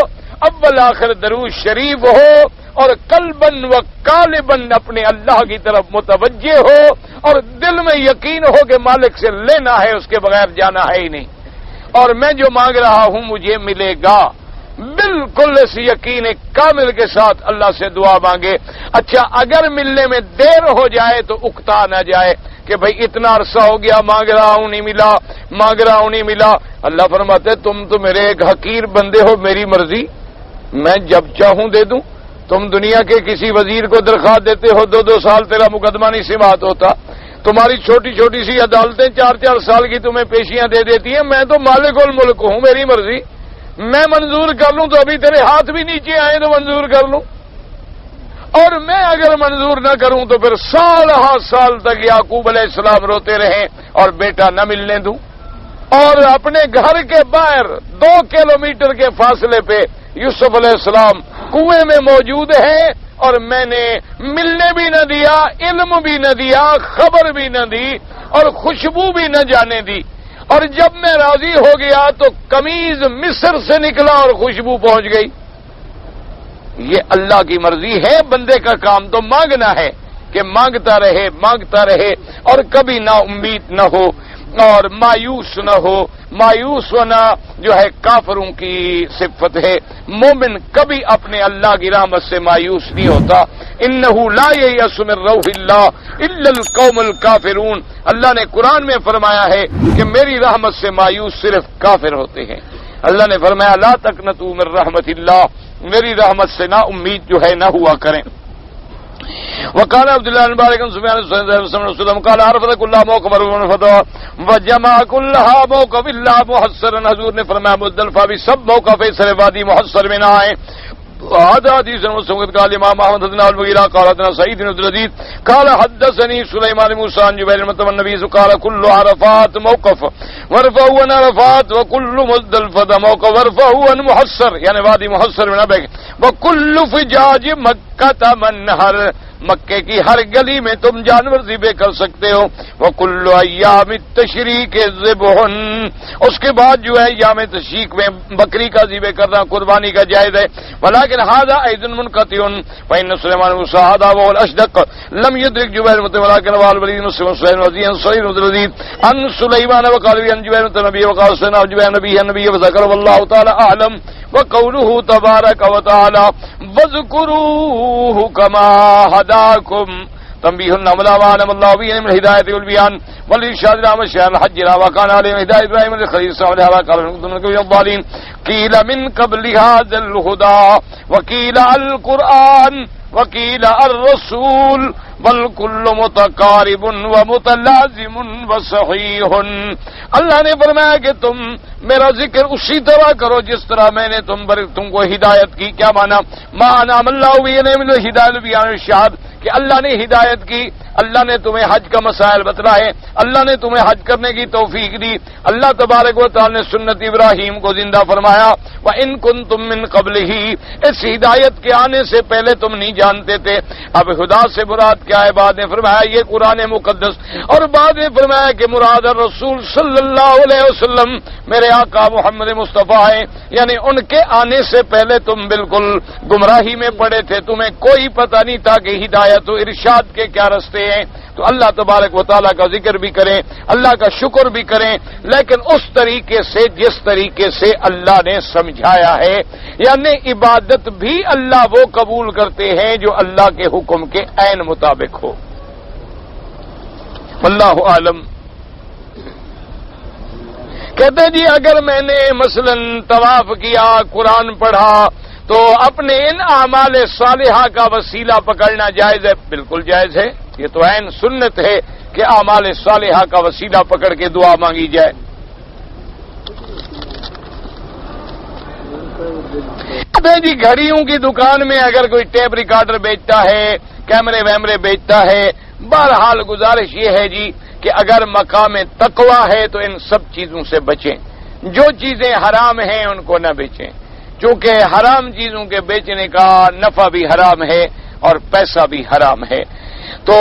اول آخر درود شریف ہو اور قلبن و قالبن اپنے اللہ کی طرف متوجہ ہو اور دل میں یقین ہو کہ مالک سے لینا ہے، اس کے بغیر جانا ہے ہی نہیں، اور میں جو مانگ رہا ہوں مجھے ملے گا، بالکل اس یقین کامل کے ساتھ اللہ سے دعا مانگے۔ اچھا اگر ملنے میں دیر ہو جائے تو اکتا نہ جائے کہ بھئی اتنا عرصہ ہو گیا مانگ رہا ہوں نہیں ملا، مانگ رہا ہوں نہیں ملا۔ اللہ فرماتے تم تو میرے ایک حقیر بندے ہو، میری مرضی، میں جب چاہوں دے دوں۔ تم دنیا کے کسی وزیر کو درخواست دیتے ہو 2 سال تیرا مقدمہ نہیں سماعت ہوتا، تمہاری چھوٹی چھوٹی سی عدالتیں 4 سال کی تمہیں پیشیاں دے دیتی ہیں، میں تو مالک الملک ہوں، میری مرضی، میں منظور کر لوں تو ابھی تیرے ہاتھ بھی نیچے آئے تو منظور کر لوں، اور میں اگر منظور نہ کروں تو پھر سال تک یعقوب علیہ السلام روتے رہیں اور بیٹا نہ ملنے دوں۔ اور اپنے گھر کے باہر 2 کلومیٹر کے فاصلے پہ یوسف علیہ السلام کنویں میں موجود ہیں اور میں نے ملنے بھی نہ دیا، علم بھی نہ دیا، خبر بھی نہ دی اور خوشبو بھی نہ جانے دی، اور جب میں راضی ہو گیا تو قمیض مصر سے نکلا اور خوشبو پہنچ گئی۔ یہ اللہ کی مرضی ہے، بندے کا کام تو مانگنا ہے کہ مانگتا رہے اور کبھی نا امید نہ ہو اور مایوس نہ ہو۔ مایوس ہونا جو ہے کافروں کی صفت ہے، مومن کبھی اپنے اللہ کی رحمت سے مایوس نہیں ہوتا۔ انہ لا ییأس من روح اللہ الا القوم الکافرون، اللہ نے قرآن میں فرمایا ہے کہ میری رحمت سے مایوس صرف کافر ہوتے ہیں۔ اللہ نے فرمایا لا تقنطوا من رحمت اللہ، میری رحمت سے نا امید جو ہے نہ ہوا کریں۔ وقال عبد الله بن مبارك سفيان الثوري قال عرفت كل موقف فتوى وجمع كلها موقف الا محصرا، حضور نے فرمایا مزدلفہ بھی سب موقف فیصل وادی محصر میں نہ آئے۔ هذا حديث مسند قال امام احمد بن المغيرة قال حدثنا سعيد بن الجديد قال حدثني سليمان بن موسى عن جبير بن النبي قال كل عرفات موقف ورفعوا عن عرفات وكل مزدلفة موقف ورفعوا عن محصر، یعنی وادی محصر میں نہ بیٹھے۔ وكل فجاج مکہ منہر، مکے کی ہر گلی میں تم جانور ذبح کر سکتے ہو۔ وَكُلُّ أَيَّامِ التَّشْرِيقِ ذِبْحٌ، اس کے بعد جو ہے ایام تشریق میں بکری کا ذبح کرنا قربانی کا جائز ہے۔ وَلَكِنْ هَذَا أَيْضٌ مُنْقَطِعٌ فَإِنَّ سُلَيْمَانَ بْنَ هَذَا وَهُوَ الْأَشْدَقُ لَمْ يُدْرِكْ جُبَيرَ وَلَكِنْ رواه الوليد بن مسلم وسعيد وزيد صغير مدرسين عن سليمان وقال عن جبير بن النبي وقال سنا جبير النبي وذكر والله تعالى أعلم وقوله تبارك وتعالى واذكروه كما هداكم تنبيه النمل وعلم الله به من الهداية والبيان والإرشاد إلى مشيئة الحج وكان عليهم هداية إبراهيم الخليل صلى الله عليه وسلم الضالين قيل من قبل هذا الهدى وقيل القرآن وقيل الرسول بل كل متقارب ومتلازم وصحيح۔ اللہ نے فرمایا کہ تم میرا ذکر اسی طرح کرو جس طرح میں نے تم کو ہدایت کی۔ کیا مانا؟ ما انعم اللہ به من الہدایت بیان ارشاد، کہ اللہ نے ہدایت کی، اللہ نے تمہیں حج کا مسائل بتلائے، اللہ نے تمہیں حج کرنے کی توفیق دی، اللہ تبارک و تعالی نے سنت ابراہیم کو زندہ فرمایا۔ وَإِن كُنتُم مِّن قَبْلِهِ، اس ہدایت کے آنے سے پہلے تم نہیں جانتے تھے۔ اب خدا سے مراد کیا ہے؟ بعد نے فرمایا یہ قرآن مقدس، اور بعد میں فرمایا کہ مراد الرسول صلی اللہ علیہ وسلم میرے آقا محمد مصطفیٰ ہیں، یعنی ان کے آنے سے پہلے تم بالکل گمراہی میں پڑے تھے، تمہیں کوئی پتہ نہیں تھا کہ ہدایت و ارشاد کے کیا رستے ہیں۔ تو اللہ تبارک و تعالیٰ کا ذکر بھی کریں، اللہ کا شکر بھی کریں، لیکن اس طریقے سے جس طریقے سے اللہ نے سمجھایا ہے، یعنی عبادت بھی اللہ وہ قبول کرتے ہیں جو اللہ کے حکم کے عین مطابق ہو۔ واللہ عالم۔ کہتے ہیں جی اگر میں نے مثلا طواف کیا، قرآن پڑھا، تو اپنے ان اعمال صالحہ کا وسیلہ پکڑنا جائز ہے؟ بالکل جائز ہے، یہ تو عین سنت ہے کہ اعمال صالحہ کا وسیلہ پکڑ کے دعا مانگی جائے۔ جی گھڑیوں کی دکان میں اگر کوئی ٹیپ ریکارڈر بیچتا ہے، کیمرے ویمرے بیچتا ہے، بہرحال گزارش یہ ہے جی کہ اگر مقام تقوی ہے تو ان سب چیزوں سے بچیں، جو چیزیں حرام ہیں ان کو نہ بیچیں، چونکہ حرام چیزوں کے بیچنے کا نفع بھی حرام ہے اور پیسہ بھی حرام ہے۔ تو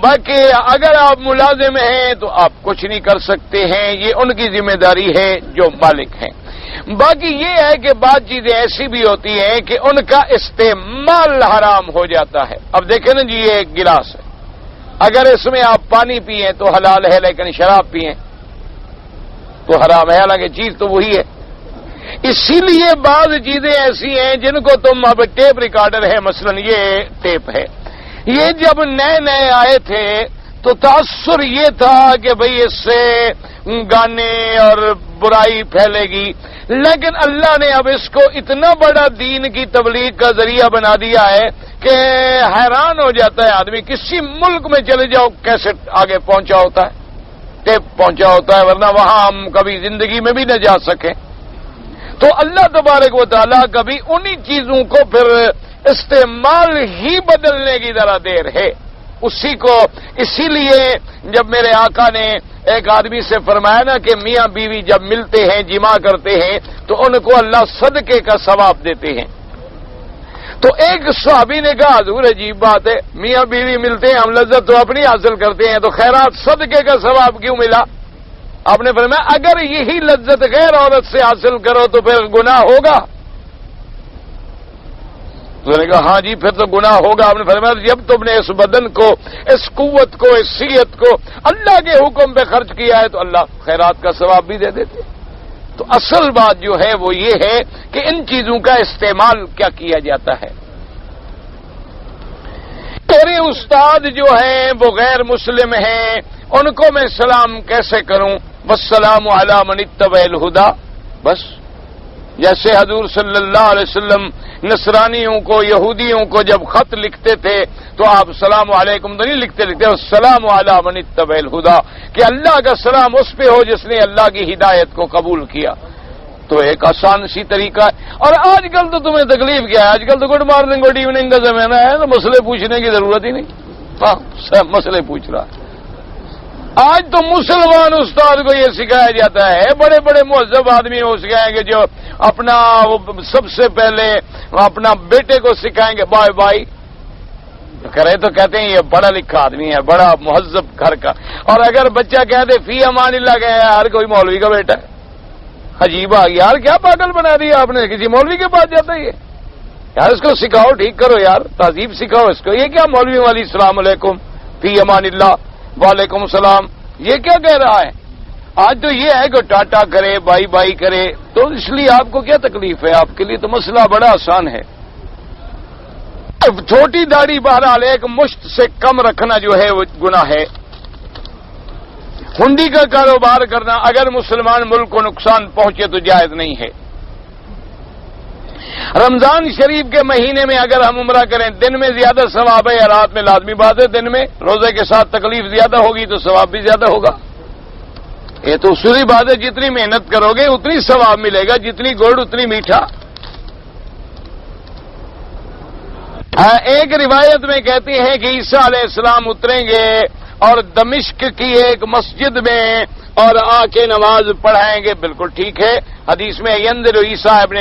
باقی اگر آپ ملازم ہیں تو آپ کچھ نہیں کر سکتے ہیں، یہ ان کی ذمہ داری ہے جو مالک ہیں۔ باقی یہ ہے کہ بعض چیزیں ایسی بھی ہوتی ہیں کہ ان کا استعمال حرام ہو جاتا ہے. اب دیکھیں نا جی، یہ ایک گلاس ہے، اگر اس میں آپ پانی پیئیں تو حلال ہے، لیکن شراب پیئیں تو حرام ہے، حالانکہ چیز تو وہی ہے. اسی لیے بعض چیزیں ایسی ہیں جن کو تم، اب ٹیپ ریکارڈر ہے مثلا، یہ ٹیپ ہے، یہ جب نئے نئے آئے تھے تو تاثر یہ تھا کہ بھئی اس سے گانے اور برائی پھیلے گی، لیکن اللہ نے اب اس کو اتنا بڑا دین کی تبلیغ کا ذریعہ بنا دیا ہے کہ حیران ہو جاتا ہے آدمی. کسی ملک میں چلے جاؤ کیسٹ آگے پہنچا ہوتا ہے، ٹیپ پہنچا ہوتا ہے، ورنہ وہاں ہم کبھی زندگی میں بھی نہ جا سکیں. تو اللہ تبارک و تعالیٰ کبھی انہی چیزوں کو پھر استعمال ہی بدلنے کی ذرا دیر ہے اسی کو. اسی لیے جب میرے آقا نے ایک آدمی سے فرمایا نا کہ میاں بیوی جب ملتے ہیں، جمع کرتے ہیں، تو ان کو اللہ صدقے کا ثواب دیتے ہیں. تو ایک صحابی نے کہا حضور عجیب بات ہے، میاں بیوی ملتے ہیں، ہم لذت تو اپنی حاصل کرتے ہیں، تو خیرات صدقے کا ثواب کیوں ملا؟ آپ نے فرمایا اگر یہی لذت غیر عورت سے حاصل کرو تو پھر گناہ ہوگا. تو نے کہا ہاں جی پھر تو گناہ ہوگا. آپ نے فرمایا جب تم نے اس بدن کو، اس قوت کو، اس صحت کو اللہ کے حکم پہ خرچ کیا ہے تو اللہ خیرات کا ثواب بھی دے دیتے. تو اصل بات جو ہے وہ یہ ہے کہ ان چیزوں کا استعمال کیا کیا جاتا ہے. میرے استاد جو ہیں وہ غیر مسلم ہیں، ان کو میں سلام کیسے کروں؟ والسلام علی من اتبع الہدی. بس جیسے حضور صلی اللہ علیہ وسلم نصرانیوں کو، یہودیوں کو جب خط لکھتے تھے تو آپ سلام علیکم تو نہیں لکھتے، السلام علی من اتبع الہدی، کہ اللہ کا سلام اس پہ ہو جس نے اللہ کی ہدایت کو قبول کیا. تو ایک آسان سی طریقہ ہے. اور آج کل تو تمہیں تکلیف کیا ہے؟ آج کل تو گڈ مارننگ گڈ ایوننگ کا زمانہ ہے، تو مسئلے پوچھنے کی ضرورت ہی نہیں. ہاں سب مسئلے پوچھ رہا ہے. آج تو مسلمان استاد کو یہ سکھایا جاتا ہے، بڑے بڑے مہذب آدمی ہو سکھائیں گے جو اپنا سب سے پہلے اپنا بیٹے کو سکھائیں گے بائے بائی کرے، تو کہتے ہیں یہ پڑھا لکھا آدمی ہے، بڑا مہذب گھر کا. اور اگر بچہ کہہ دے فی امان اللہ کہ یار کوئی مولوی کا بیٹا ہے، عجیب آ یار کیا پاگل بنا دیا آپ نے، کسی مولوی کے پاس جاتا ہے یہ؟ یار اس کو سکھاؤ، ٹھیک کرو یار، تہذیب سکھاؤ اس کو. یہ کیا مولوی والی السلام علیکم فی امان اللہ وعلیکم السلام، یہ کیا کہہ رہا ہے؟ آج تو یہ ہے کہ ٹاٹا کرے، بائی بائی کرے. تو اس لیے آپ کو کیا تکلیف ہے؟ آپ کے لیے تو مسئلہ بڑا آسان ہے. چھوٹی داڑھی بہرحال ایک مشت سے کم رکھنا جو ہے وہ گناہ ہے. ہنڈی کا کاروبار کرنا اگر مسلمان ملک کو نقصان پہنچے تو جائز نہیں ہے. رمضان شریف کے مہینے میں اگر ہم عمرہ کریں، دن میں زیادہ ثواب ہے یا رات میں؟ لازمی بات ہے دن میں. روزے کے ساتھ تکلیف زیادہ ہوگی تو ثواب بھی زیادہ ہوگا. یہ تو اصولی بات ہے، جتنی محنت کرو گے اتنی ثواب ملے گا، جتنی گڑ اتنی میٹھا. ایک روایت میں کہتے ہیں کہ عیسیٰ علیہ السلام اتریں گے اور دمشق کی ایک مسجد میں اور آ کے نماز پڑھائیں گے. بالکل ٹھیک ہے. حدیث میں ینزل عیسیٰ ابن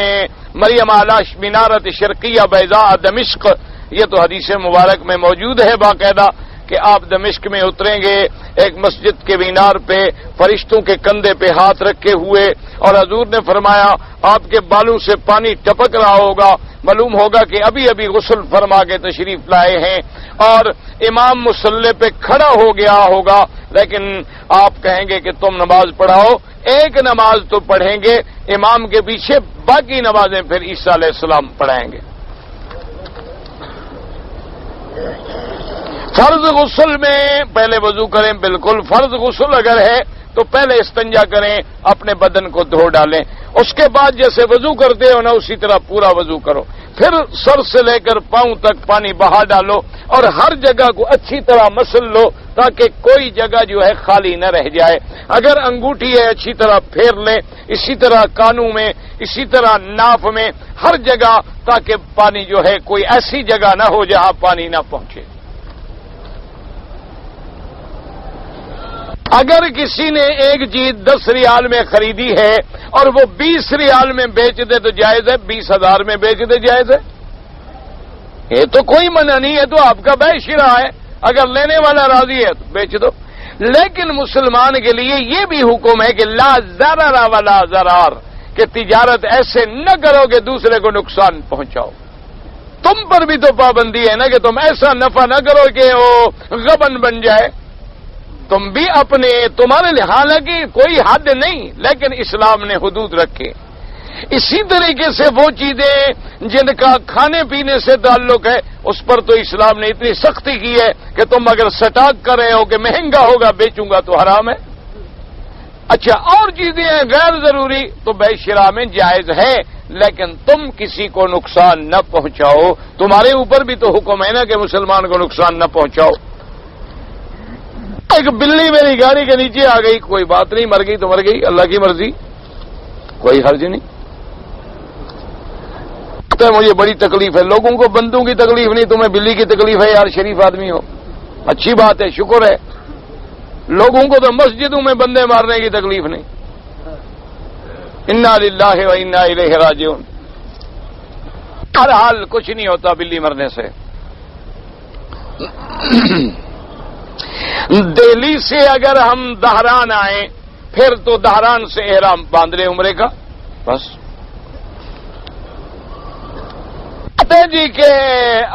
مریم علی منارت شرقیہ بیضاء دمشق، یہ تو حدیث مبارک میں موجود ہے باقاعدہ کہ آپ دمشق میں اتریں گے ایک مسجد کے مینار پہ فرشتوں کے کندھے پہ ہاتھ رکھے ہوئے، اور حضور نے فرمایا آپ کے بالوں سے پانی ٹپک رہا ہوگا، معلوم ہوگا کہ ابھی ابھی غسل فرما کے تشریف لائے ہیں، اور امام مصلی پہ کھڑا ہو گیا ہوگا، لیکن آپ کہیں گے کہ تم نماز پڑھاؤ. ایک نماز تو پڑھیں گے امام کے پیچھے، باقی نمازیں پھر عیسیٰ علیہ السلام پڑھائیں گے. فرض غسل میں پہلے وضو کریں، بالکل فرض غسل اگر ہے تو پہلے استنجا کریں، اپنے بدن کو دھو ڈالیں، اس کے بعد جیسے وضو کرتے ہو نا اسی طرح پورا وضو کرو، پھر سر سے لے کر پاؤں تک پانی بہا ڈالو اور ہر جگہ کو اچھی طرح مسل لو تاکہ کوئی جگہ جو ہے خالی نہ رہ جائے. اگر انگوٹھی ہے اچھی طرح پھیر لیں، اسی طرح کانوں میں، اسی طرح ناف میں، ہر جگہ، تاکہ پانی جو ہے کوئی ایسی جگہ نہ ہو جہاں پانی نہ پہنچے. اگر کسی نے ایک چیز 10 ریال میں خریدی ہے اور وہ 20 ریال میں بیچ دے تو جائز ہے، 20,000 میں بیچ دے جائز ہے، یہ تو کوئی منع نہیں ہے، تو آپ کا بے شرع ہے، اگر لینے والا راضی ہے تو بیچ دو. لیکن مسلمان کے لیے یہ بھی حکم ہے کہ لا ضرر ولا ضرار، کہ تجارت ایسے نہ کرو کہ دوسرے کو نقصان پہنچاؤ. تم پر بھی تو پابندی ہے نا کہ تم ایسا نفع نہ کرو کہ وہ غبن بن جائے. تم بھی اپنے تمہارے لیے حالانکہ کوئی حد نہیں لیکن اسلام نے حدود رکھے. اسی طریقے سے وہ چیزیں جن کا کھانے پینے سے تعلق ہے اس پر تو اسلام نے اتنی سختی کی ہے کہ تم اگر سٹاک کر رہے ہو کہ مہنگا ہوگا بیچوں گا تو حرام ہے. اچھا اور چیزیں ہیں غیر ضروری تو بے شرح میں جائز ہے لیکن تم کسی کو نقصان نہ پہنچاؤ. تمہارے اوپر بھی تو حکم ہے نا کہ مسلمان کو نقصان نہ پہنچاؤ. ایک بلی میری گاڑی کے نیچے آ گئی, کوئی بات نہیں, مر گئی تو مر گئی, اللہ کی مرضی, کوئی حرج نہیں. مجھے بڑی تکلیف ہے, لوگوں کو بندوں کی تکلیف نہیں, تمہیں بلی کی تکلیف ہے. یار شریف آدمی ہو, اچھی بات ہے, شکر ہے. لوگوں کو تو مسجدوں میں بندے مارنے کی تکلیف نہیں. انا للہ و انا الیہ راجعون. ہر حال کچھ نہیں ہوتا بلی مرنے سے. دہلی سے اگر ہم دہران آئیں پھر تو دہران سے احرام باندھ لیں عمرے کا, بس. جی کہ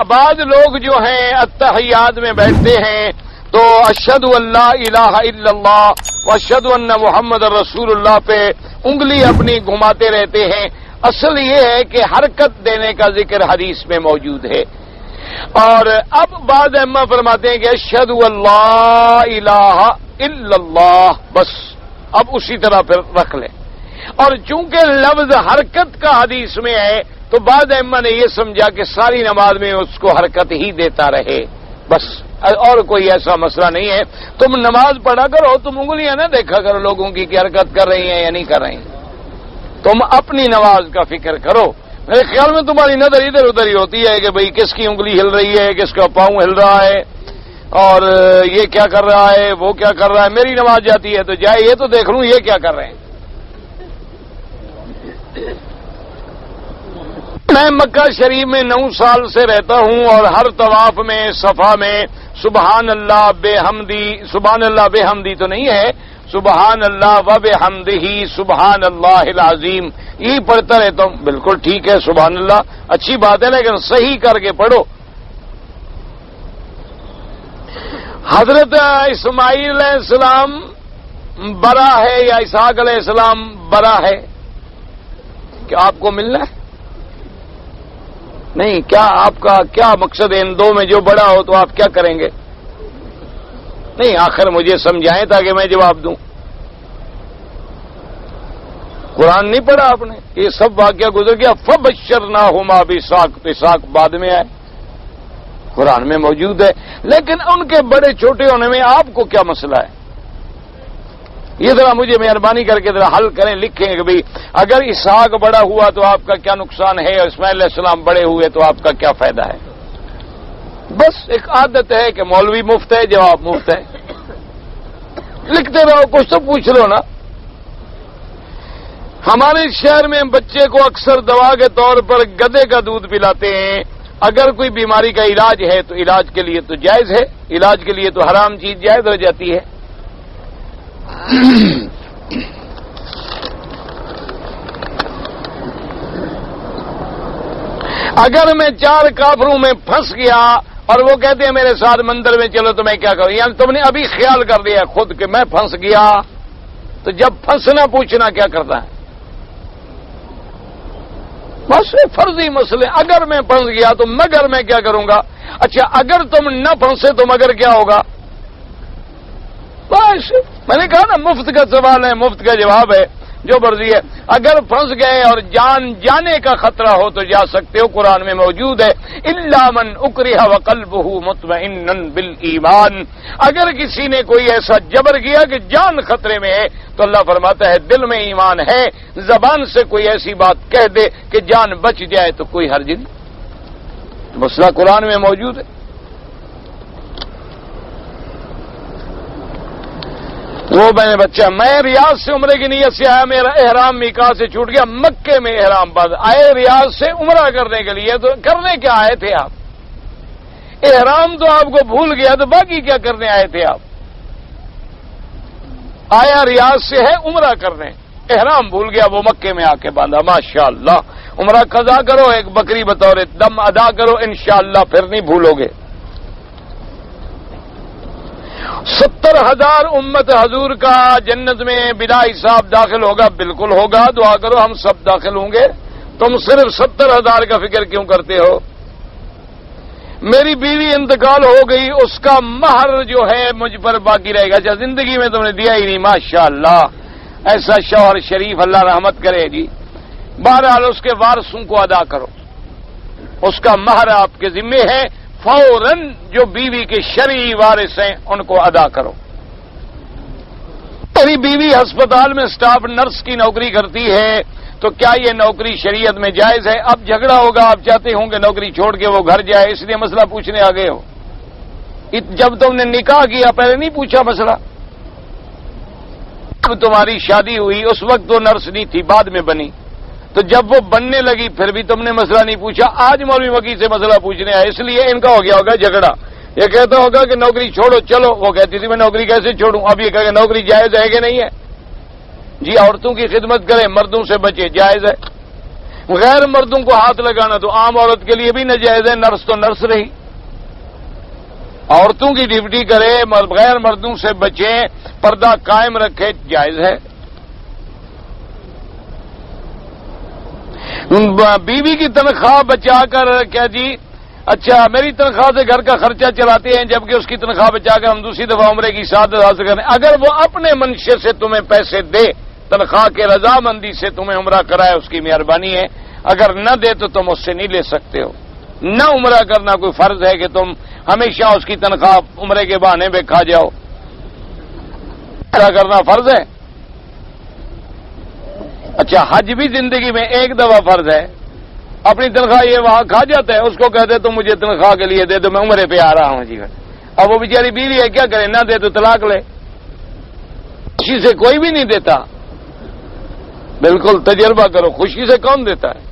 بعض لوگ جو ہیں اتحیات میں بیٹھتے ہیں تو اشہد اللہ الہ الا اللہ و اشہد ان محمد رسول اللہ پہ انگلی اپنی گھماتے رہتے ہیں. اصل یہ ہے کہ حرکت دینے کا ذکر حدیث میں موجود ہے. اور اب بعض ائمہ فرماتے ہیں کہ اشہد اللہ الہ الا اللہ, بس اب اسی طرح پھر رکھ لیں. اور چونکہ لفظ حرکت کا حدیث میں ہے تو بعض ائمہ نے یہ سمجھا کہ ساری نماز میں اس کو حرکت ہی دیتا رہے, بس, اور کوئی ایسا مسئلہ نہیں ہے. تم نماز پڑھا کرو, تم انگلیاں نہ دیکھا کرو لوگوں کی کہ حرکت کر رہی ہیں یا نہیں کر رہی ہیں. تم اپنی نماز کا فکر کرو. میرے خیال میں تمہاری نظر ادھر ادھر ہی ہوتی ہے کہ بھئی کس کی انگلی ہل رہی ہے, کس کا پاؤں ہل رہا ہے, اور یہ کیا کر رہا ہے, وہ کیا کر رہا ہے. میری نماز جاتی ہے تو جائے یہ تو دیکھ لوں یہ کیا کر رہے ہیں. میں مکہ شریف میں 9 سال سے رہتا ہوں اور ہر طواف میں صفا میں سبحان اللہ بے حمدی, سبحان اللہ بے حمدی تو نہیں ہے, سبحان اللہ و بحمدہ سبحان اللہ العظیم, یہی پڑھتا رہتا ہوں. بالکل ٹھیک ہے, سبحان اللہ اچھی بات ہے لیکن صحیح کر کے پڑھو. حضرت اسماعیل علیہ السلام برا ہے یا اسحاق علیہ السلام برا ہے, کیا آپ کو ملنا ہے؟ نہیں, کیا آپ کا کیا مقصد ہے ان دو میں جو بڑا ہو تو آپ کیا کریں گے؟ نہیں, آخر مجھے سمجھائیں تاکہ میں جواب دوں. قرآن نہیں پڑھا آپ نے؟ یہ سب واقعہ گزر گیا. فبشرناہما باسحاق, اسحاق بعد میں آئے, قرآن میں موجود ہے. لیکن ان کے بڑے چھوٹے ہونے میں آپ کو کیا مسئلہ ہے؟ یہ ذرا مجھے مہربانی کر کے ذرا حل کریں, لکھیں کہ بھئی اگر اسحاق بڑا ہوا تو آپ کا کیا نقصان ہے اور اسماعیل علیہ السلام بڑے ہوئے تو آپ کا کیا فائدہ ہے. بس ایک عادت ہے کہ مولوی مفت ہے, جواب مفت ہے, لکھتے رہو, کچھ تو پوچھ لو نا. ہمارے شہر میں بچے کو اکثر دوا کے طور پر گدھے کا دودھ پلاتے ہیں. اگر کوئی بیماری کا علاج ہے تو علاج کے لیے تو جائز ہے, علاج کے لیے تو حرام چیز جائز ہو جاتی ہے. اگر میں 4 کافروں میں پھنس گیا اور وہ کہتے ہیں میرے ساتھ مندر میں چلو تو میں کیا کروں؟ یعنی تم نے ابھی خیال کر لیا خود کہ میں پھنس گیا, تو جب پھنسنا پوچھنا کیا کرتا ہے؟ بس فرضی مسئلے. اگر میں پھنس گیا تو مگر میں کیا کروں گا؟ اچھا اگر تم نہ پھنسے تو مگر کیا ہوگا؟ بس میں نے کہا نا مفت کا سوال ہے, مفت کا جواب ہے, جو مرضی ہے. اگر پھنس گئے اور جان جانے کا خطرہ ہو تو جا سکتے ہو, قرآن میں موجود ہے الا من اکرہ وقلبہ مطمئن بالایمان. اگر کسی نے کوئی ایسا جبر کیا کہ جان خطرے میں ہے تو اللہ فرماتا ہے دل میں ایمان ہے, زبان سے کوئی ایسی بات کہہ دے کہ جان بچ جائے تو کوئی حرج نہیں. مسئلہ قرآن میں موجود ہے. وہ میں نے بچہ, میں ریاض سے عمرے کی نیت سے آیا, میرا احرام میقات سے چھوٹ گیا, مکے میں احرام باندھ آئے ریاض سے عمرہ کرنے کے لیے. تو کرنے کیا آئے تھے آپ؟ احرام تو آپ کو بھول گیا, تو باقی کیا کرنے آئے تھے آپ؟ آیا ریاض سے ہے عمرہ کرنے, احرام بھول گیا، وہ مکے میں آ کے باندھا، ماشاءاللہ عمرہ قضا کرو، ایک بکری بطور دم ادا کرو، انشاءاللہ پھر نہیں بھولو گے۔ 70,000 امت حضور کا جنت میں بلا حساب داخل ہوگا، بالکل ہوگا، دعا کرو ہم سب داخل ہوں گے، تم صرف 70,000 کا فکر کیوں کرتے ہو؟ میری بیوی انتقال ہو گئی، اس کا مہر جو ہے مجھ پر باقی رہے گا، اچھا زندگی میں تم نے دیا ہی نہیں، ماشاءاللہ ایسا شوہر شریف اللہ رحمت کرے جی۔ بہرحال اس کے وارثوں کو ادا کرو، اس کا مہر آپ کے ذمے ہے، فوراً جو بیوی کے شرعی وارث ہیں ان کو ادا کرو۔ میری بیوی ہسپتال میں اسٹاف نرس کی نوکری کرتی ہے، تو کیا یہ نوکری شریعت میں جائز ہے؟ اب جھگڑا ہوگا، آپ چاہتے ہوں کہ نوکری چھوڑ کے وہ گھر جائے، اس لیے مسئلہ پوچھنے آ گئے ہو۔ جب تم نے نکاح کیا پہلے نہیں پوچھا مسئلہ؟ اب تمہاری شادی ہوئی، اس وقت تو نرس نہیں تھی، بعد میں بنی، تو جب وہ بننے لگی پھر بھی تم نے مسئلہ نہیں پوچھا، آج مولوی وکیل سے مسئلہ پوچھنے آئے، اس لیے ان کا ہو گیا ہوگا جھگڑا۔ یہ کہتا ہوگا کہ نوکری چھوڑو، چلو، وہ کہتی تھی میں نوکری کیسے چھوڑوں، اب یہ کہے کہ نوکری جائز ہے کہ نہیں ہے؟ جی عورتوں کی خدمت کریں، مردوں سے بچے، جائز ہے۔ غیر مردوں کو ہاتھ لگانا تو عام عورت کے لیے بھی ناجائز ہے، نرس تو نرس رہی۔ عورتوں کی ڈیوٹی کرے، غیر مردوں سے بچیں، پردہ قائم رکھے، جائز ہے۔ بیوی کی تنخواہ بچا کر کیا جی، اچھا میری تنخواہ سے گھر کا خرچہ چلاتے ہیں، جبکہ اس کی تنخواہ بچا کر ہم دوسری دفعہ عمرے کی سعادت حاصل کریں۔ اگر وہ اپنے منشے سے تمہیں پیسے دے، تنخواہ کے رضامندی سے تمہیں عمرہ کرائے، اس کی مہربانی ہے، اگر نہ دے تو تم اس سے نہیں لے سکتے ہو۔ نہ عمرہ کرنا کوئی فرض ہے کہ تم ہمیشہ اس کی تنخواہ عمرے کے بہانے پہ کھا جاؤ، عمرہ کرنا فرض ہے۔ اچھا حج بھی زندگی میں ایک دفعہ فرض ہے، اپنی تنخواہ یہ وہاں کھا جاتا ہے، اس کو کہتے تم مجھے تنخواہ کے لیے دے دو، میں عمرے پہ آ رہا ہوں جی۔ اب وہ بیچاری بیوی ہے، کیا کرے، نہ دے تو طلاق لے، خوشی سے کوئی بھی نہیں دیتا۔ بالکل تجربہ کرو، خوشی سے کون دیتا ہے؟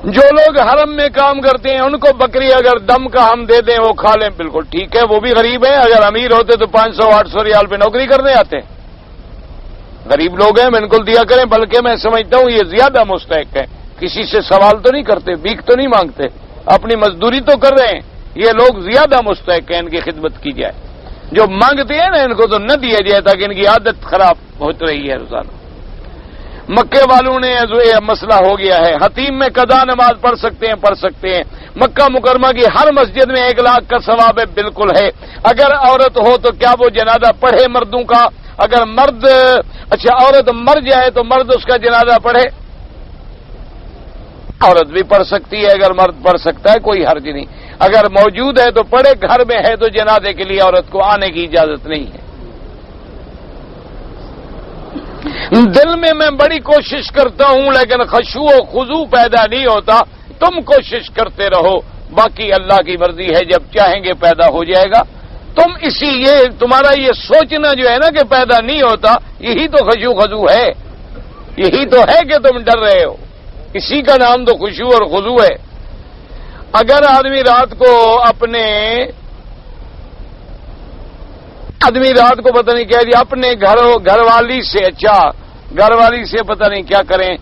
جو لوگ حرم میں کام کرتے ہیں ان کو بکری اگر دم کا ہم دے دیں وہ کھا لیں، بالکل ٹھیک ہے، وہ بھی غریب ہیں، اگر امیر ہوتے تو 500-800 ریال پہ نوکری کرنے آتے ہیں۔ غریب لوگ ہیں، بالکل دیا کریں، بلکہ میں سمجھتا ہوں یہ زیادہ مستحق ہے، کسی سے سوال تو نہیں کرتے، بھیک تو نہیں مانگتے، اپنی مزدوری تو کر رہے ہیں، یہ لوگ زیادہ مستحق ہیں ان کی خدمت کی جائے۔ جو مانگتے ہیں نا ان کو تو نہ دیا جائے تاکہ ان کی عادت خراب ہوت رہی ہے روزانہ۔ مکے والوں نے یہ مسئلہ ہو گیا ہے، حتیم میں قضا نماز پڑھ سکتے ہیں، مکہ مکرمہ کی ہر مسجد میں 1 لاکھ کا ثواب ہے، بالکل ہے۔ اگر عورت ہو تو کیا وہ جنازہ پڑھے مردوں کا؟ اگر مرد اچھا عورت مر جائے تو مرد اس کا جنازہ پڑھے؟ عورت بھی پڑھ سکتی ہے، اگر مرد پڑھ سکتا ہے کوئی حرج نہیں، اگر موجود ہے تو پڑھے، گھر میں ہے تو جنازے کے لیے عورت کو آنے کی اجازت نہیں ہے۔ دل میں بڑی کوشش کرتا ہوں لیکن خشوع و خضوع پیدا نہیں ہوتا، تم کوشش کرتے رہو، باقی اللہ کی مرضی ہے، جب چاہیں گے پیدا ہو جائے گا۔ تم تمہارا یہ سوچنا جو ہے نا کہ پیدا نہیں ہوتا، یہی تو خشوع خضوع ہے، یہی تو ہے کہ تم ڈر رہے ہو، اسی کا نام تو خشوع اور خضوع ہے۔ اگر آدمی رات کو پتہ نہیں کہہ دیا اپنے گھر والی سے پتہ نہیں کیا کریں،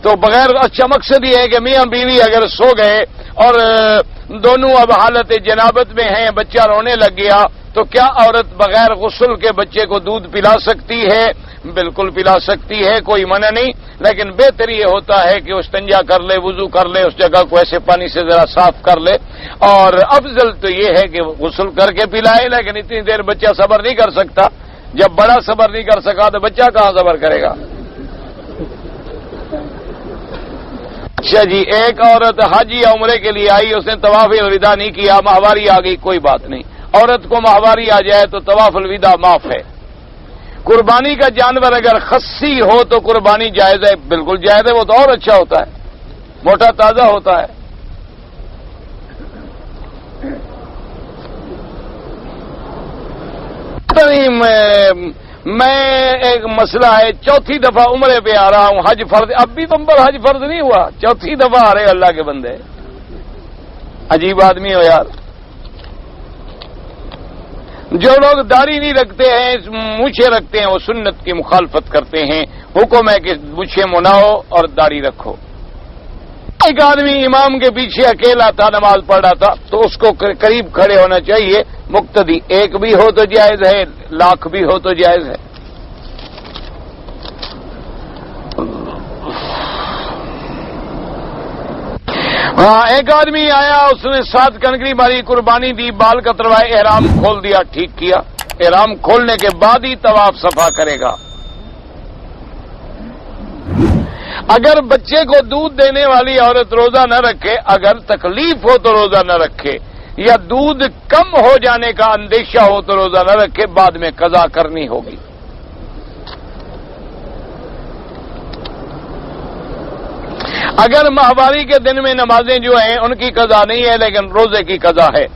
تو بغیر اچھا مقصد یہ ہے کہ میاں بیوی اگر سو گئے اور دونوں اب حالت جنابت میں ہیں، بچہ رونے لگ گیا، تو کیا عورت بغیر غسل کے بچے کو دودھ پلا سکتی ہے؟ بالکل پلا سکتی ہے، کوئی منع نہیں، لیکن بہتر یہ ہوتا ہے کہ استنجا کر لے، وضو کر لے، اس جگہ کو ایسے پانی سے ذرا صاف کر لے، اور افضل تو یہ ہے کہ غسل کر کے پلائے، لیکن اتنی دیر بچہ صبر نہیں کر سکتا، جب بڑا صبر نہیں کر سکا تو بچہ کہاں صبر کرے گا؟ اچھا جی، ایک عورت حج یا عمرے کے لیے آئی، اس نے طواف الوداع نہیں کیا، ماہواری آ گئی، کوئی بات نہیں، عورت کو ماہواری آ جائے تو طواف الوداع معاف ہے۔ قربانی کا جانور اگر خصی ہو تو قربانی جائز ہے، بالکل جائز ہے، وہ تو اور اچھا ہوتا ہے، موٹا تازہ ہوتا ہے۔ میں ایک مسئلہ ہے، چوتھی دفعہ عمرے پہ آ رہا ہوں، حج فرض، اب بھی تم پر حج فرض نہیں ہوا، چوتھی دفعہ آ رہے اللہ کے بندے، عجیب آدمی ہو یار۔ جو لوگ داڑھی نہیں رکھتے ہیں، مونچھیں رکھتے ہیں، وہ سنت کی مخالفت کرتے ہیں۔ حکم ہے کہ مونچھیں مناؤ اور داڑھی رکھو۔ ایک آدمی امام کے پیچھے اکیلا تھا، نماز پڑھ رہا تھا، تو اس کو قریب کھڑے ہونا چاہیے۔ مقتدی ایک بھی ہو تو جائز ہے، لاکھ بھی ہو تو جائز ہے۔ ہاں، ایک آدمی آیا، اس نے 7 کنکری ماری، قربانی دی، بال کتروائے، احرام کھول دیا، ٹھیک کیا۔ احرام کھولنے کے بعد ہی طواف صفا کرے گا۔ اگر بچے کو دودھ دینے والی عورت روزہ نہ رکھے، اگر تکلیف ہو تو روزہ نہ رکھے، یا دودھ کم ہو جانے کا اندیشہ ہو تو روزہ نہ رکھے، بعد میں قضا کرنی ہوگی۔ اگر ماہواری کے دن میں نمازیں جو ہیں ان کی قضا نہیں ہے، لیکن روزے کی قضا ہے۔